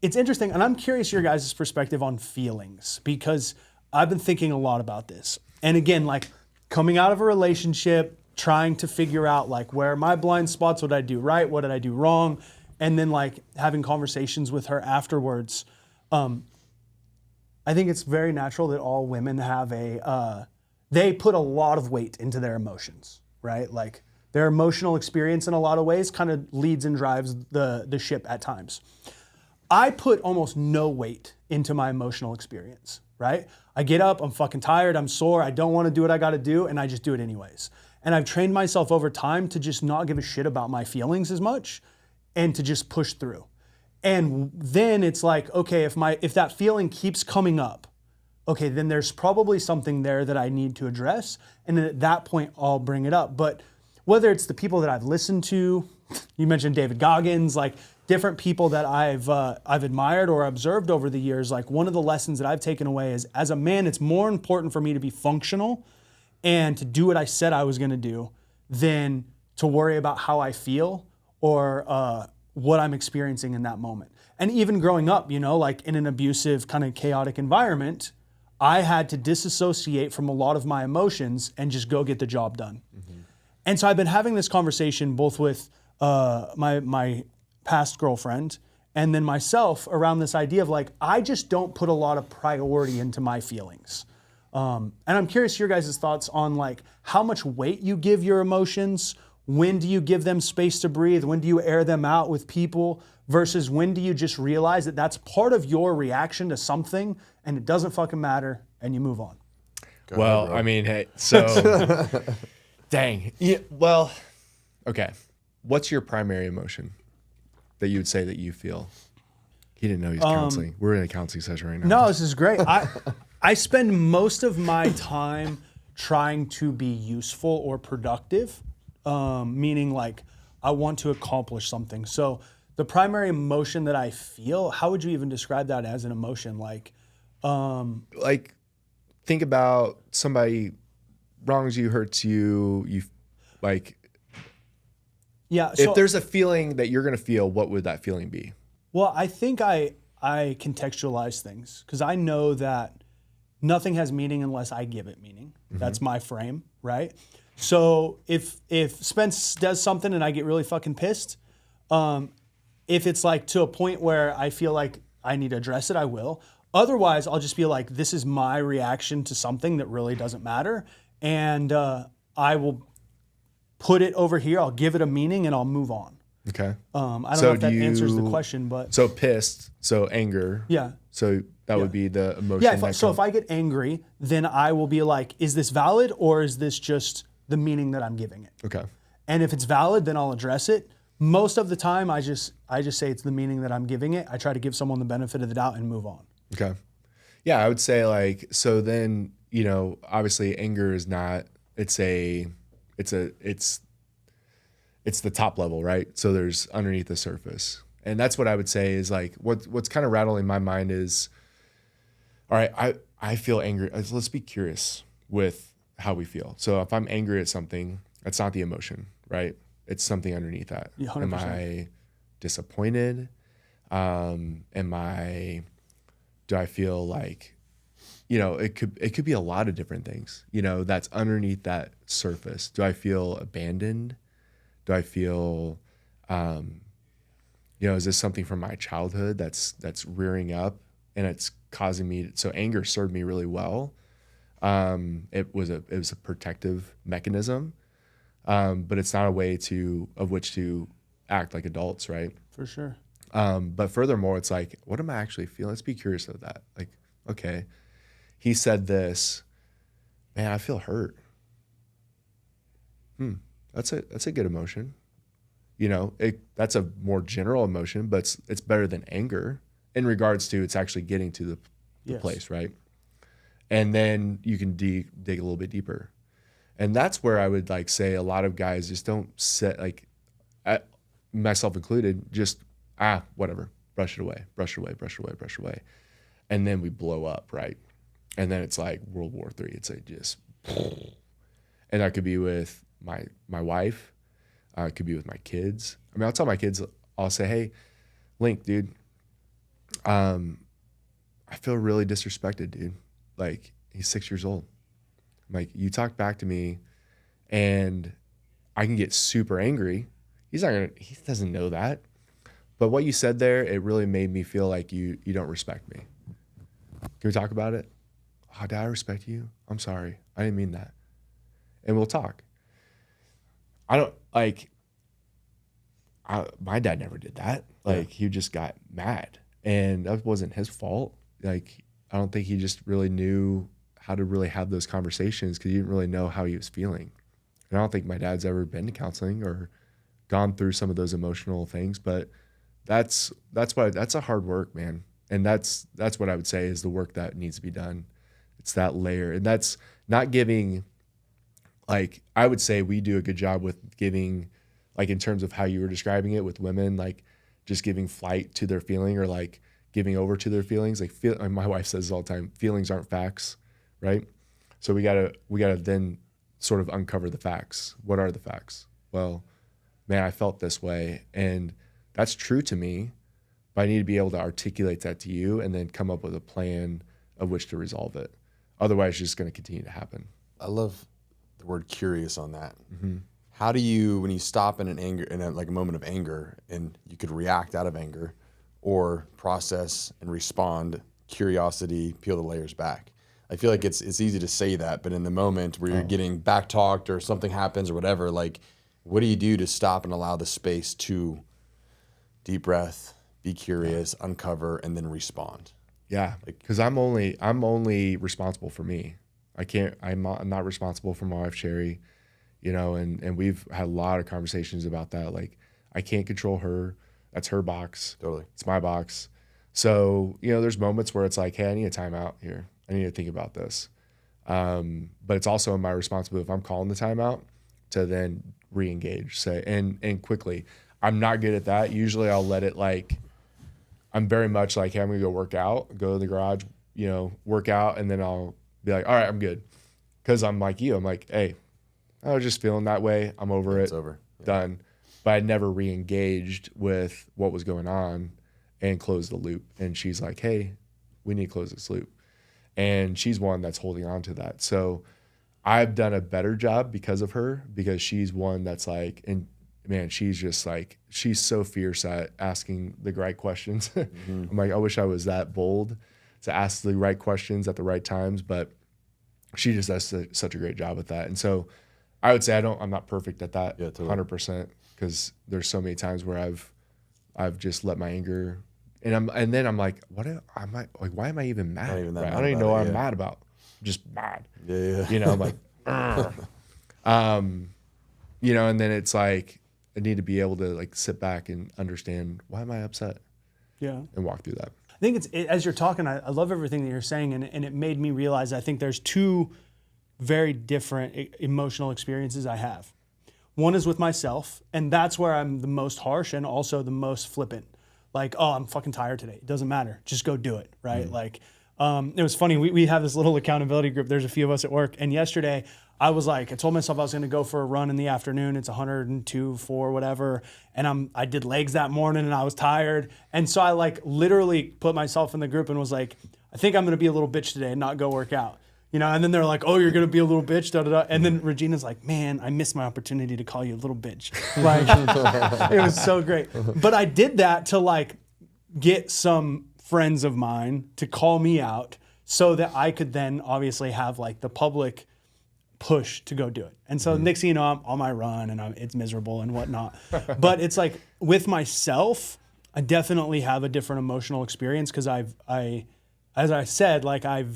it's interesting, and I'm curious your guys' perspective on feelings, because I've been thinking a lot about this. And again, like coming out of a relationship, trying to figure out like where are my blind spots, what did I do right, what did I do wrong, and then like having conversations with her afterwards. I think it's very natural that all women have they put a lot of weight into their emotions, right? Like their emotional experience in a lot of ways kind of leads and drives the ship at times. I put almost no weight into my emotional experience, right? I get up, I'm fucking tired, I'm sore, I don't want to do what I got to do, and I just do it anyways. And I've trained myself over time to just not give a shit about my feelings as much and to just push through. And then it's like, okay, if that feeling keeps coming up, okay, then there's probably something there that I need to address. And then at that point, I'll bring it up. But whether it's the people that I've listened to, you mentioned David Goggins, like different people that I've admired or observed over the years, like one of the lessons that I've taken away is as a man, it's more important for me to be functional and to do what I said I was gonna do than to worry about how I feel or what I'm experiencing in that moment. And even growing up, like in an abusive kind of chaotic environment, I had to disassociate from a lot of my emotions and just go get the job done. Mm-hmm. And so I've been having this conversation both with my past girlfriend and then myself around this idea of like, I just don't put a lot of priority into my feelings. And I'm curious your guys' thoughts on like how much weight you give your emotions. When do you give them space to breathe? When do you air them out with people versus when do you just realize that that's part of your reaction to something and it doesn't fucking matter and you move on? Well, I mean, hey, so dang. Yeah, well, okay. What's your primary emotion that you would say that you feel? He didn't know he's counseling. We're in a counseling session right now. No, this is great. I spend most of my time trying to be useful or productive, meaning like I want to accomplish something. So the primary emotion that I feel, how would you even describe that as an emotion? Like think about somebody wrongs you, hurts you, like, yeah. If there's a feeling that you're going to feel, what would that feeling be? Well, I think I contextualize things because I know that nothing has meaning unless I give it meaning. Mm-hmm. That's my frame, right? So if Spence does something and I get really fucking pissed, if it's like to a point where I feel like I need to address it, I will. Otherwise, I'll just be like, this is my reaction to something that really doesn't matter. And I will put it over here, I'll give it a meaning and I'll move on. Okay. I don't know So if that do answers the you- question, but So pissed, so anger. yeah. So that would be the emotion. Yeah, that so if I get angry, then I will be like, is this valid or is this just the meaning that I'm giving it? Okay. And if it's valid, then I'll address it. Most of the time, I just say it's the meaning that I'm giving it. I try to give someone the benefit of the doubt and move on. Okay. Yeah, I would say like, so then, obviously anger is not, it's the top level, right? So there's underneath the surface. And that's what I would say is like, what's kind of rattling my mind is, all right, I feel angry. Let's be curious with how we feel. So if I'm angry at something, that's not the emotion, right? It's something underneath that. Yeah, 100%. Am I disappointed? Do I feel like, it could be a lot of different things, that's underneath that surface. Do I feel abandoned? Do I feel, is this something from my childhood that's rearing up and it's causing me, so anger served me really well. It was a protective mechanism, but it's not a way of which to act like adults, right? For sure. But furthermore, it's like, what am I actually feeling? Let's be curious of that. Like, okay, he said this, man, I feel hurt. That's a good emotion. That's a more general emotion, but it's better than anger in regards to it's actually getting to the Yes. place, right? And then you can dig a little bit deeper. And that's where I would like say a lot of guys just don't set, like, myself included, just, whatever, brush it away. And then we blow up, right? And then it's like World War III. It's like just, and that could be with my wife. It could be with my kids. I mean, I'll tell my kids, I'll say, hey, Link, dude, I feel really disrespected, dude. Like, he's 6 years old. I'm like, you talk back to me and I can get super angry. He doesn't know that. But what you said there, it really made me feel like you don't respect me. Can we talk about it? Oh, Dad, I respect you. I'm sorry. I didn't mean that. And we'll talk. My dad never did that. Like, he just got mad. And that wasn't his fault. Like, I don't think he just really knew how to really have those conversations because he didn't really know how he was feeling. And I don't think my dad's ever been to counseling or gone through some of those emotional things, but that's a hard work, man. And that's what I would say is the work that needs to be done. It's that layer. And that's not giving, like, I would say we do a good job with giving, like, in terms of how you were describing it with women, like just giving flight to their feeling or like giving over to their feelings. Like, my wife says all the time, feelings aren't facts, right? So we gotta then sort of uncover the facts. What are the facts? Well, man, I felt this way, and that's true to me, but I need to be able to articulate that to you and then come up with a plan of which to resolve it. Otherwise, it's just going to continue to happen. I love the word curious on that. Mm-hmm. How do you, when you stop in a moment of anger, and you could react out of anger or process and respond, curiosity, peel the layers back? I feel like it's easy to say that, but in the moment where you're getting back talked or something happens or whatever, like, what do you do to stop and allow the space to deep breath, be curious, uncover, and then respond? Yeah, because I'm only responsible for me. I'm not responsible for my wife, Sherry, and we've had a lot of conversations about that. Like, I can't control her. That's her box. Totally. It's my box. So, there's moments where it's like, hey, I need a timeout here. I need to think about this. But it's also my responsibility, if I'm calling the timeout, to then re-engage, say, and quickly. I'm not good at that. Usually I'll let it, like, I'm very much like, hey, I'm gonna go work out, go to the garage, work out, and then I'll be like, all right, I'm good. Cause I'm like you, I'm like, hey, I was just feeling that way. I'm over it. It's over. Yeah. Done. But I never re-engaged with what was going on and closed the loop. And she's like, hey, we need to close this loop. And she's one that's holding on to that. So I've done a better job because of her, because she's one that's like, and man, she's just like, she's so fierce at asking the right questions. Mm-hmm. I'm like, I wish I was that bold to ask the right questions at the right times, but she just does such a great job with that. And so I would say I'm not perfect at that, yeah, totally. 100%, because there's so many times where I've just let my anger, and then I'm like, why am I even mad? I don't even know what I'm mad about. I'm just mad. Yeah. I'm like, and then it's like I need to be able to like sit back and understand, why am I upset? Yeah. And walk through that. I think as you're talking, I love everything that you're saying, and it made me realize I think there's two very different emotional experiences I have. One is with myself, and that's where I'm the most harsh and also the most flippant. Like, oh, I'm fucking tired today. It doesn't matter. Just go do it, right? Like, it was funny. We have this little accountability group. There's a few of us at work, and yesterday I told myself I was going to go for a run in the afternoon. It's 102, 4, whatever. And I did legs that morning and I was tired. And so I like literally put myself in the group and was like, I think I'm going to be a little bitch today and not go work out. And then they're like, oh, you're going to be a little bitch, da da da. And then Regina's like, man, I missed my opportunity to call you a little bitch. Like, it was so great. But I did that to like get some friends of mine to call me out so that I could then obviously have like the public push to go do it. And so next thing you know, I'm on my run and it's miserable and whatnot. But it's like with myself, I definitely have a different emotional experience because as I said, like I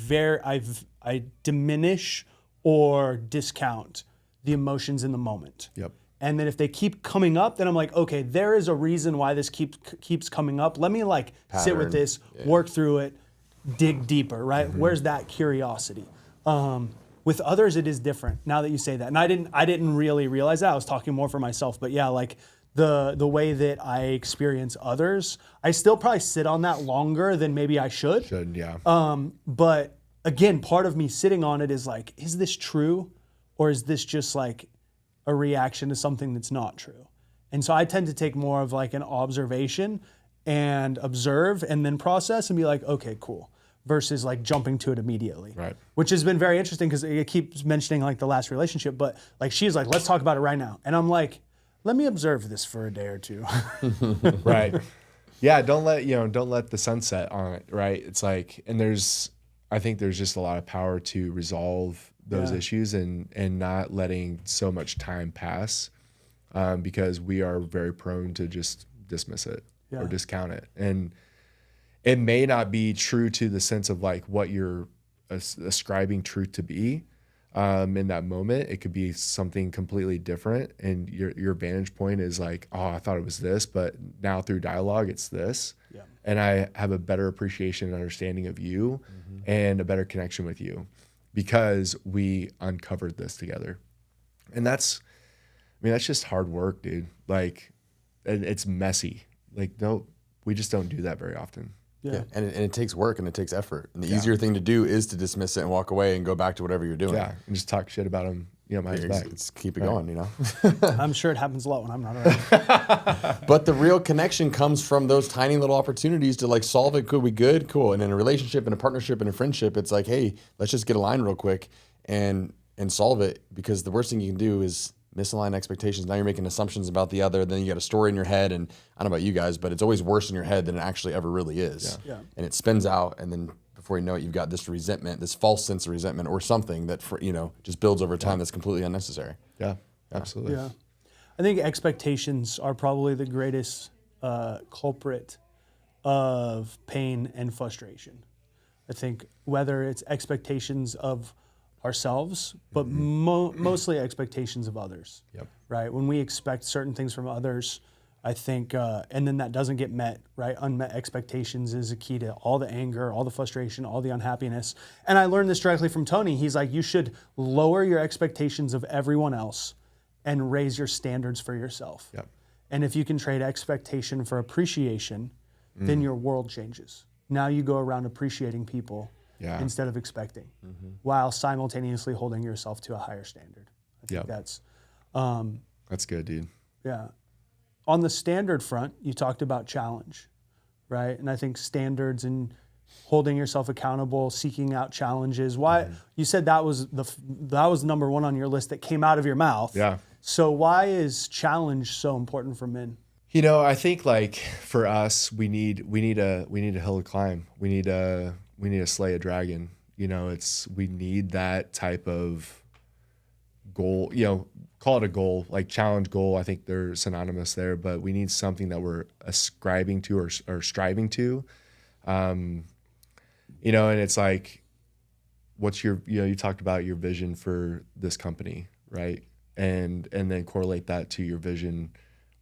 diminish or discount the emotions in the moment. Yep. And then if they keep coming up, then I'm like, okay, there is a reason why this keeps coming up. Let me like sit with this, work through it, dig deeper, right? Where's that curiosity? With others, it is different. Now that you say that, and I didn't really realize that. I was talking more for myself, but yeah, like the way that I experience others, I still probably sit on that longer than maybe I should. But again, part of me sitting on it is like, is this true, or is this just like a reaction to something that's not true? And so I tend to take more of like an observation and observe and then process and be like, okay, cool. Versus like jumping to it immediately. Right. Which has been very interesting because it keeps mentioning like the last relationship, but like she's like, let's talk about it right now. And I'm like, let me observe this for a day or two. Right. Yeah, don't let the sun set on it, right? It's like, and I think there's just a lot of power to resolve those issues and not letting so much time pass because we are very prone to just dismiss it or discount it. And it may not be true to the sense of like what you're ascribing truth to be in that moment. It could be something completely different, and your vantage point is like, oh, I thought it was this, but now through dialogue, it's this. Yeah. And I have a better appreciation and understanding of you and a better connection with you because we uncovered this together. And that's just hard work, dude. Like, and it's messy. Like, we just don't do that very often. Yeah. And it takes work and it takes effort. And the easier thing to do is to dismiss it and walk away and go back to whatever you're doing. Yeah, and just talk shit about him, behind his back. Let's keep it going, I'm sure it happens a lot when I'm not around. But the real connection comes from those tiny little opportunities to like solve it. Could we good? Cool. And in a relationship and a partnership and a friendship, it's like, hey, let's just get aligned real quick and solve it, because the worst thing you can do is misalign expectations. Now you're making assumptions about the other. Then you got a story in your head, and I don't know about you guys, but it's always worse in your head than it actually ever really is. Yeah. And it spins out, and then before you know it, you've got this resentment, this false sense of resentment, or something that just builds over time that's completely unnecessary. Yeah, absolutely. Yeah, I think expectations are probably the greatest culprit of pain and frustration. I think whether it's expectations of ourselves, but mostly expectations of others. Yep. Right? When we expect certain things from others, I think, and then that doesn't get met, right? Unmet expectations is a key to all the anger, all the frustration, all the unhappiness. And I learned this directly from Tony. He's like, you should lower your expectations of everyone else and raise your standards for yourself. Yep. And if you can trade expectation for appreciation, then your world changes. Now you go around appreciating people instead of expecting, while simultaneously holding yourself to a higher standard. I think that's good, dude. Yeah. On the standard front, you talked about challenge, right? And I think standards and holding yourself accountable, seeking out challenges. Why you said that was number one on your list that came out of your mouth. Yeah. So why is challenge so important for men? I think like for us, we need a hill to climb. We need to slay a dragon. We need that type of goal, call it a goal, like challenge, goal. I think they're synonymous there, but we need something that we're ascribing to or striving to. And it's like, what's your, you talked about your vision for this company, right? And then correlate that to your vision,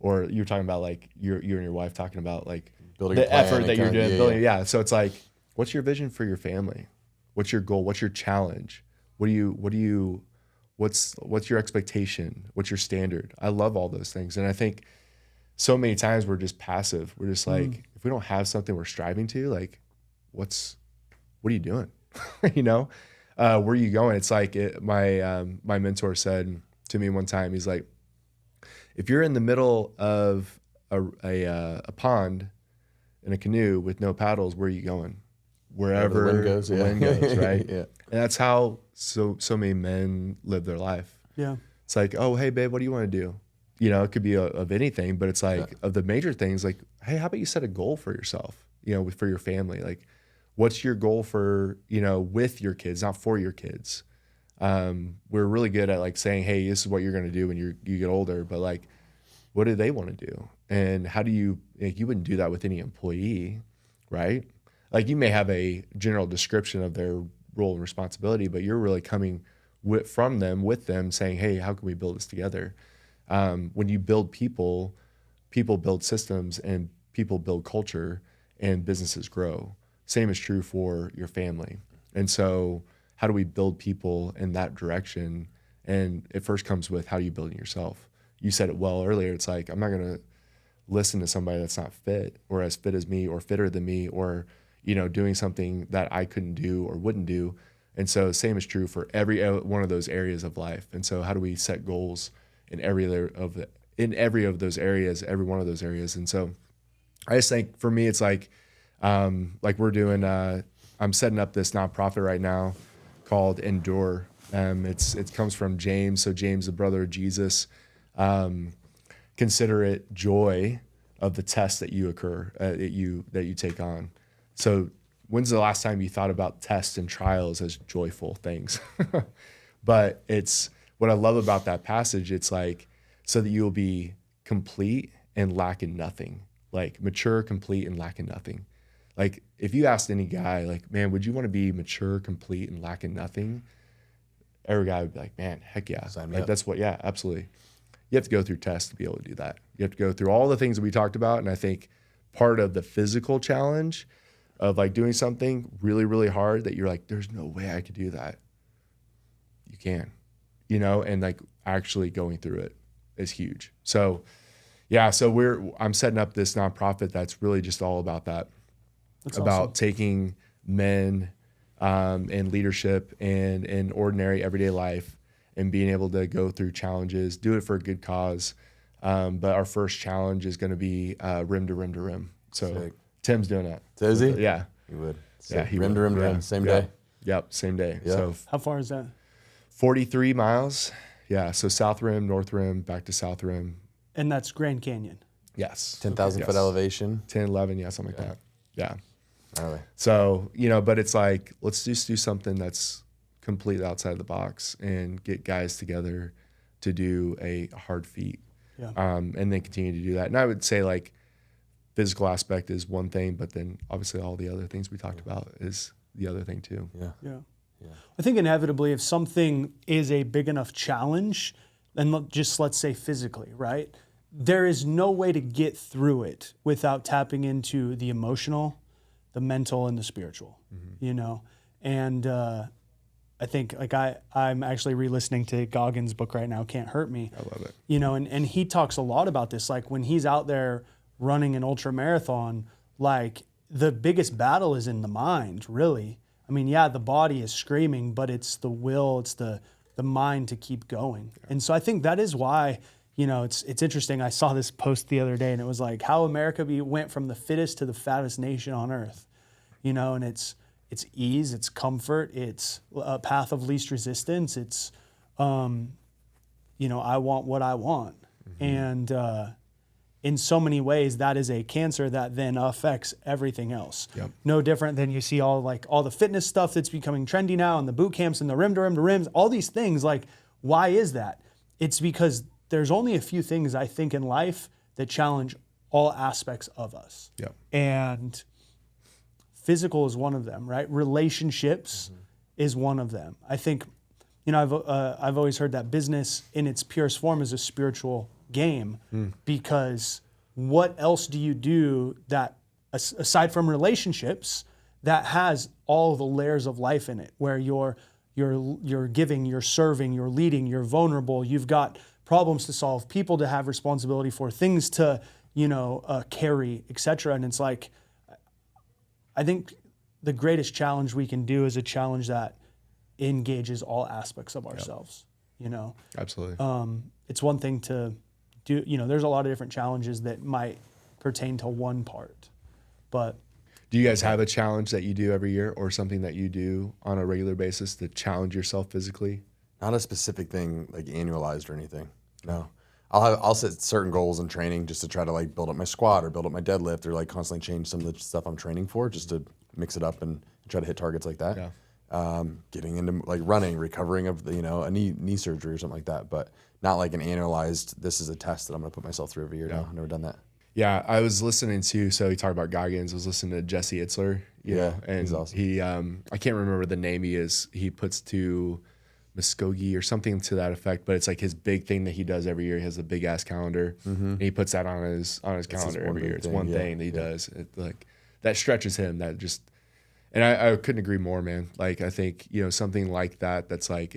or you're talking about like you and your wife talking about like Building the a plan effort that you're doing, building. yeah. Yeah. So it's like, what's your vision for your family? What's your goal? What's your challenge? What's your expectation? What's your standard? I love all those things. And I think so many times we're just passive. We're just like, if we don't have something we're striving to, like, what are you doing? Where are you going? It's like my mentor said to me one time, he's like, if you're in the middle of a pond in a canoe with no paddles, where are you going? Wherever the wind goes, the wind goes, right? Yeah. And that's how so many men live their life. Yeah. It's like, oh, hey, babe, what do you want to do? It could be of anything, but it's like of the major things, like, hey, how about you set a goal for yourself, for your family? Like, what's your goal for, with your kids, not for your kids? We're really good at like saying, hey, this is what you're going to do when you get older, but like, what do they want to do? And how do you, like, you wouldn't do that with any employee, right? Like, you may have a general description of their role and responsibility, but you're really coming with them saying, hey, how can we build this together? When you build people build systems, and people build culture, and businesses grow. Same is true for your family. And so how do we build people in that direction? And it first comes with, how do you build yourself? You said it well earlier. It's like, I'm not going to listen to somebody that's not fit or as fit as me or fitter than me, or, doing something that I couldn't do or wouldn't do. And so the same is true for every one of those areas of life. And so how do we set goals in every of those areas, every one of those areas? And so I just think for me, it's like we're doing, I'm setting up this nonprofit right now called Endure. It comes from James. So James, the brother of Jesus, consider it joy of the test that you that you take on. So when's the last time you thought about tests and trials as joyful things? But it's what I love about that passage. It's like, so that you will be complete and lack in nothing, like mature, complete, and lack in nothing. Like, if you asked any guy, like, man, would you want to be mature, complete, and lack in nothing? Every guy would be like, man, heck yeah. Like, that's what, yeah, absolutely. You have to go through tests to be able to do that. You have to go through all the things that we talked about. And I think part of the physical challenge of like doing something really, really hard that you're like, there's no way I could do that. You can, and like actually going through it is huge. So yeah, I'm setting up this nonprofit that's really just all about that. That's about awesome. Taking men and leadership and in ordinary everyday life and being able to go through challenges, do it for a good cause. But our first challenge is going to be rim to rim to rim. So sick. Tim's doing that. Is he? Yeah. He would. Sick. Yeah, he rim would. to rim to rim, same day? Yep, same day. Yep. So how far is that? 43 miles. Yeah, so South Rim, North Rim, back to South Rim. And that's Grand Canyon. Yes. 10,000 foot elevation. 10, 11, yeah, something like that. Yeah. Really? So, but it's like, let's just do something that's completely outside the box and get guys together to do a hard feat. Yeah. And then continue to do that. And I would say like physical aspect is one thing, but then obviously all the other things we talked about is the other thing too. Yeah. Yeah. I think inevitably if something is a big enough challenge, and just let's say physically, right? There is no way to get through it without tapping into the emotional, the mental, and the spiritual, And I think like I'm actually re-listening to Goggins' book right now, Can't Hurt Me. I love it. And he talks a lot about this. Like when he's out there running an ultra marathon, like the biggest battle is in the mind, really. I mean, yeah, the body is screaming, but it's the will, it's the mind to keep going. Yeah. And so I think that is why, it's interesting. I saw this post the other day and it was like how America went from the fittest to the fattest nation on earth, and it's ease, it's comfort, it's a path of least resistance. It's, I want what I want. Mm-hmm. And in so many ways, that is a cancer that then affects everything else. Yep. No different than you see all the fitness stuff that's becoming trendy now and the boot camps and the rim to rim to rims, all these things. Like Why is that? It's because there's only a few things I think in life that challenge all aspects of us. Yeah. And physical is one of them, right? Relationships is one of them. I think, I've always heard that business in its purest form is a spiritual game, because what else do you do that, aside from relationships, that has all the layers of life in it, where you're giving, you're serving, you're leading, you're vulnerable, you've got problems to solve, people to have responsibility for, things to, carry, etc. And it's like, I think the greatest challenge we can do is a challenge that engages all aspects of ourselves, Absolutely. It's one thing to do, there's a lot of different challenges that might pertain to one part, but Do you guys have a challenge that you do every year, or something that you do on a regular basis to challenge yourself physically? Not a specific thing like annualized or anything. No. I'll set certain goals in training just to try to like build up my squat or build up my deadlift, or like constantly change some of the stuff I'm training for, just to mix it up and try to hit targets like that. Yeah. Getting into like running, recovering of a knee surgery or something like that, but not like an annualized, this is a test that I'm going to put myself through every year. No, I've never done that. Yeah, I was listening to, so he talked about Goggins. I was listening to Jesse Itzler, and he's awesome. He, I can't remember the name he puts to Muskogee or something to that effect, but it's like his big thing that he does every year. He has a big ass calendar, and he puts that on his calendar every year. It's one thing that he does. It, like, that stretches him. That just, and I couldn't agree more, man. Like, I think something like that. That's like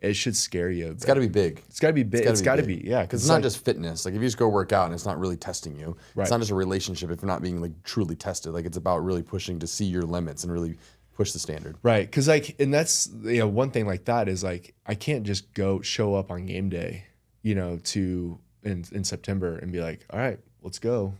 it should scare you. It's got to be big. It's got to be big. It's got to be, yeah. Because it's not just fitness. Like if you just go work out and it's not really testing you, right. It's not just a relationship if you're not being like truly tested. Like it's about really pushing to see your limits and really push the standard. Right. Because like, and that's, one thing like that is like, I can't just show up on game day, in September and be like, all right, let's go.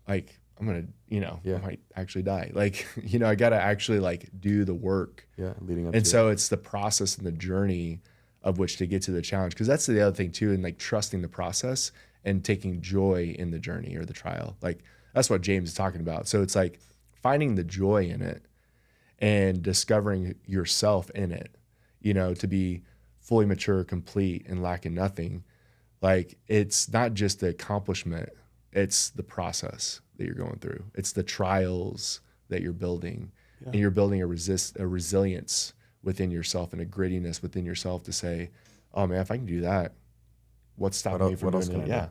Like, I'm going to, I might actually die. Like, I got to actually like do the work. Yeah. Leading up and to so it's the process and the journey of which to get to the challenge. Because that's the other thing too, and like trusting the process and taking joy in the journey or the trial. Like that's what James is talking about. So it's like finding the joy in it and discovering yourself in it, to be fully mature, complete, and lacking nothing. Like it's not just the accomplishment, it's the process that you're going through. It's the trials that you're building, and you're building a resilience within yourself and a grittiness within yourself to say, oh man, if I can do that, what's stopping me from doing it? Yeah.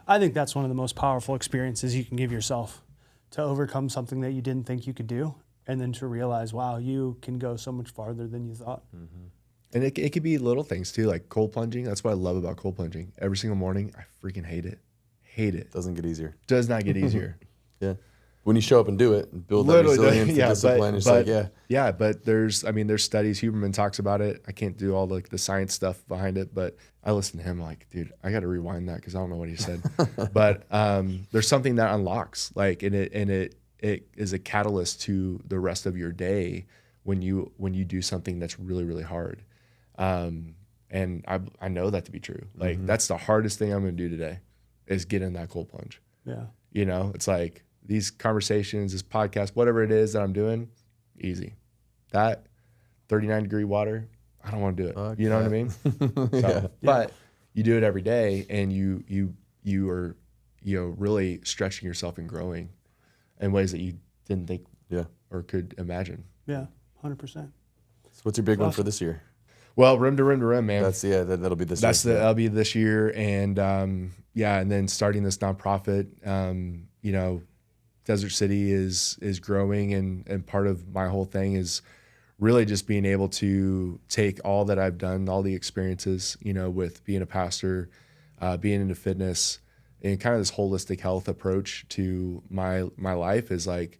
I think that's one of the most powerful experiences you can give yourself, to overcome something that you didn't think you could do, and then to realize, wow, you can go so much farther than you thought. Mm-hmm. And it could be little things too, like cold plunging. That's what I love about cold plunging. Every single morning, I freaking hate it. Hate it. Doesn't get easier. Does not get easier. Yeah. When you show up and do it and build that resilience and discipline, it's like, Yeah, but there's studies, Huberman talks about it. I can't do all the science stuff behind it, but I listen to him like, dude, I got to rewind that because I don't know what he said. But there's something that unlocks, like, and it is a catalyst to the rest of your day when you do something that's really, really hard. And I know that to be true. Like that's the hardest thing I'm going to do today is get in that cold plunge. Yeah. It's like these conversations, this podcast, whatever it is that I'm doing, easy. That 39-degree water, I don't want to do it. You know what I mean? But you do it every day, and you are really stretching yourself and growing in ways that you didn't think or could imagine. Yeah, 100%. So what's your big one for this year? Well, rim to rim, man. That's that'll be this year. That'll be this year, and and then starting this nonprofit. Desert City is growing, and part of my whole thing is really just being able to take all that I've done, all the experiences, with being a pastor, being into fitness, and kind of this holistic health approach to my life is like,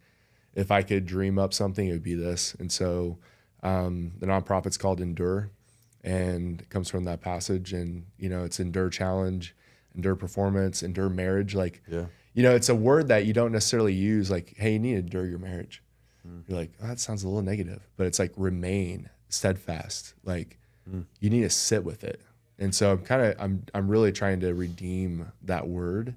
if I could dream up something, it would be this. And so the nonprofit's called Endure, and it comes from that passage, and it's Endure Challenge, Endure Performance, Endure Marriage, like it's a word that you don't necessarily use, like, hey, you need to endure your marriage. You're like, oh, that sounds a little negative, but it's like remain steadfast. Like you need to sit with it. And so I'm really trying to redeem that word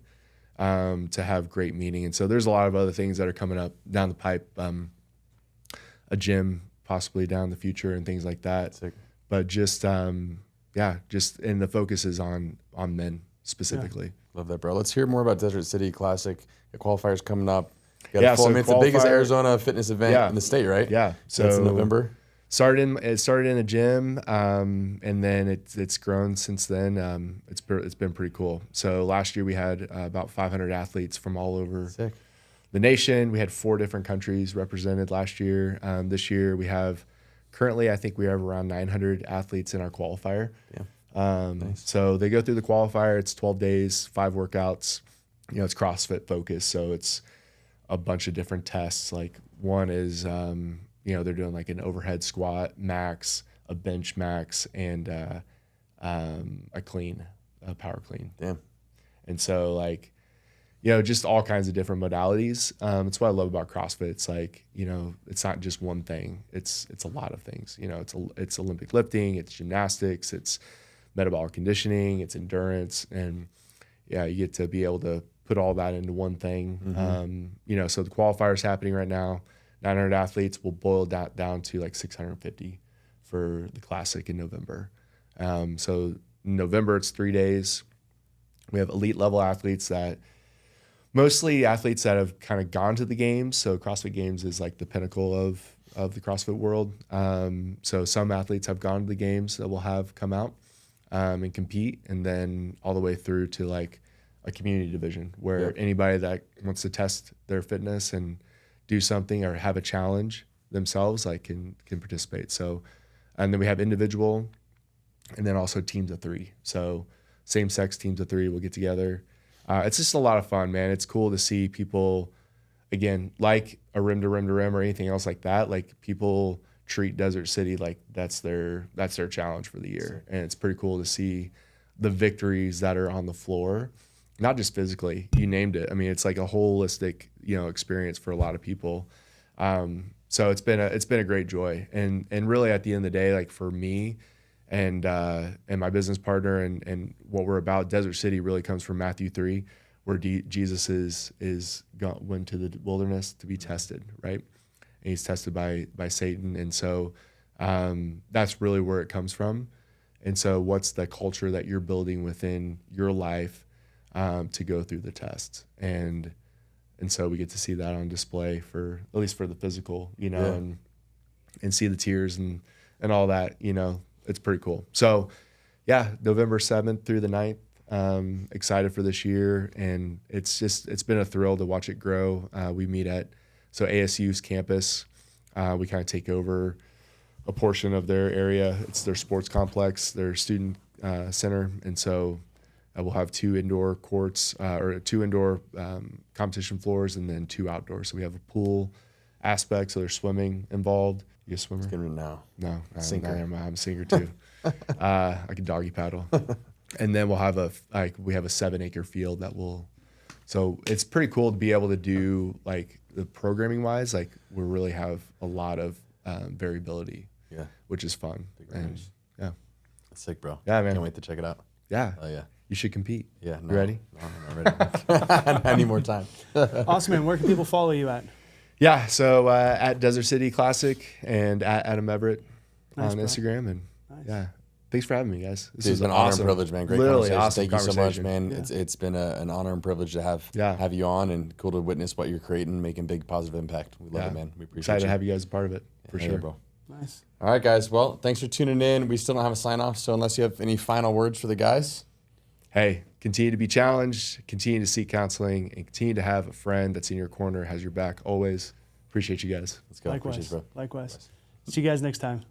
to have great meaning. And so there's a lot of other things that are coming up down the pipe, a gym possibly down the future and things like that. Sick. But just and the focus is on men specifically. Love that, bro. Let's hear more about Desert City Classic. The qualifier's coming up. Yeah, so it's the biggest Arizona fitness event in the state, right? Yeah. So it's in November. It started in a gym, and then it's grown since then. It's been pretty cool. So last year we had about 500 athletes from all over the nation. We had 4 different countries represented last year. This year currently I think we have around 900 athletes in our qualifier. Yeah. Nice. So they go through the qualifier. It's 12 days, 5 workouts. It's CrossFit focused, so it's a bunch of different tests. Like one is they're doing like an overhead squat max, a bench max, and a power clean. Damn. And so just all kinds of different modalities. That's what I love about CrossFit. It's like, it's not just one thing. It's a lot of things. It's Olympic lifting, it's gymnastics, it's metabolic conditioning, it's endurance, and you get to be able to put all that into one thing. Mm-hmm. So the qualifier is happening right now. 900 athletes will boil that down to like 650 for the classic in November. So in November, it's 3 days. We have elite level athletes mostly athletes that have kind of gone to the games. So CrossFit Games is like the pinnacle of the CrossFit world. So some athletes have gone to the games that will have come out and compete, and then all the way through to like a community division where anybody that wants to test their fitness and do something or have a challenge themselves can participate. So, and then we have individual, and then also teams of 3. So same-sex teams of 3 will get together. It's just a lot of fun, man. It's cool to see people, again, like a rim to rim to rim or anything else like that. Like people treat Desert City like that's their challenge for the year, and it's pretty cool to see the victories that are on the floor. Not just physically, you named it. I mean, it's like a holistic, experience for a lot of people. So it's been a great joy, and really at the end of the day, like for me, and my business partner, and what we're about, Desert City really comes from Matthew 3, where Jesus went to the wilderness to be tested, right? And he's tested by Satan, and so that's really where it comes from. And so, what's the culture that you're building within your life? To go through the tests, and so we get to see that on display at least for the physical, and see the tears and all that, it's pretty cool. So November 7th through the 9th, excited for this year, and it's been a thrill to watch it grow. We meet at ASU's campus. We kind of take over a portion of their area. It's their sports complex, their student center, and so we'll have 2 indoor courts or 2 indoor competition floors, and then 2 outdoors. So we have a pool aspect, so there's swimming involved. You a swimmer? No, Sinker. I'm a sinker too. I can doggy paddle. And then we'll have a 7-acre field that will. So it's pretty cool to be able to do like the programming wise. Like we really have a lot of variability. Yeah, which is fun. And that's sick, bro. Yeah, man. Can't wait to check it out. Yeah. Oh yeah. You should compete. Yeah. You ready? No, I'm not ready. I need more time. Awesome, man. Where can people follow you at? Yeah, so at Desert City Classic and at Adam Everett on bro. Instagram. And thanks for having me, guys. This has been an honor and privilege, man. Great Literally conversation. awesome. Thank you so much, man. Yeah. It's been an honor and privilege to have you on, and cool to witness what you're creating, making big positive impact. We love it, man. We appreciate Excited you. to have you guys a part of it, for sure. bro. Nice. All right, guys. Well, thanks for tuning in. We still don't have a sign off, so unless you have any final words for the guys. Hey, continue to be challenged, continue to seek counseling, and continue to have a friend that's in your corner, has your back always. Appreciate you guys. Let's go. Likewise. Appreciate you, bro. Likewise. See you guys next time.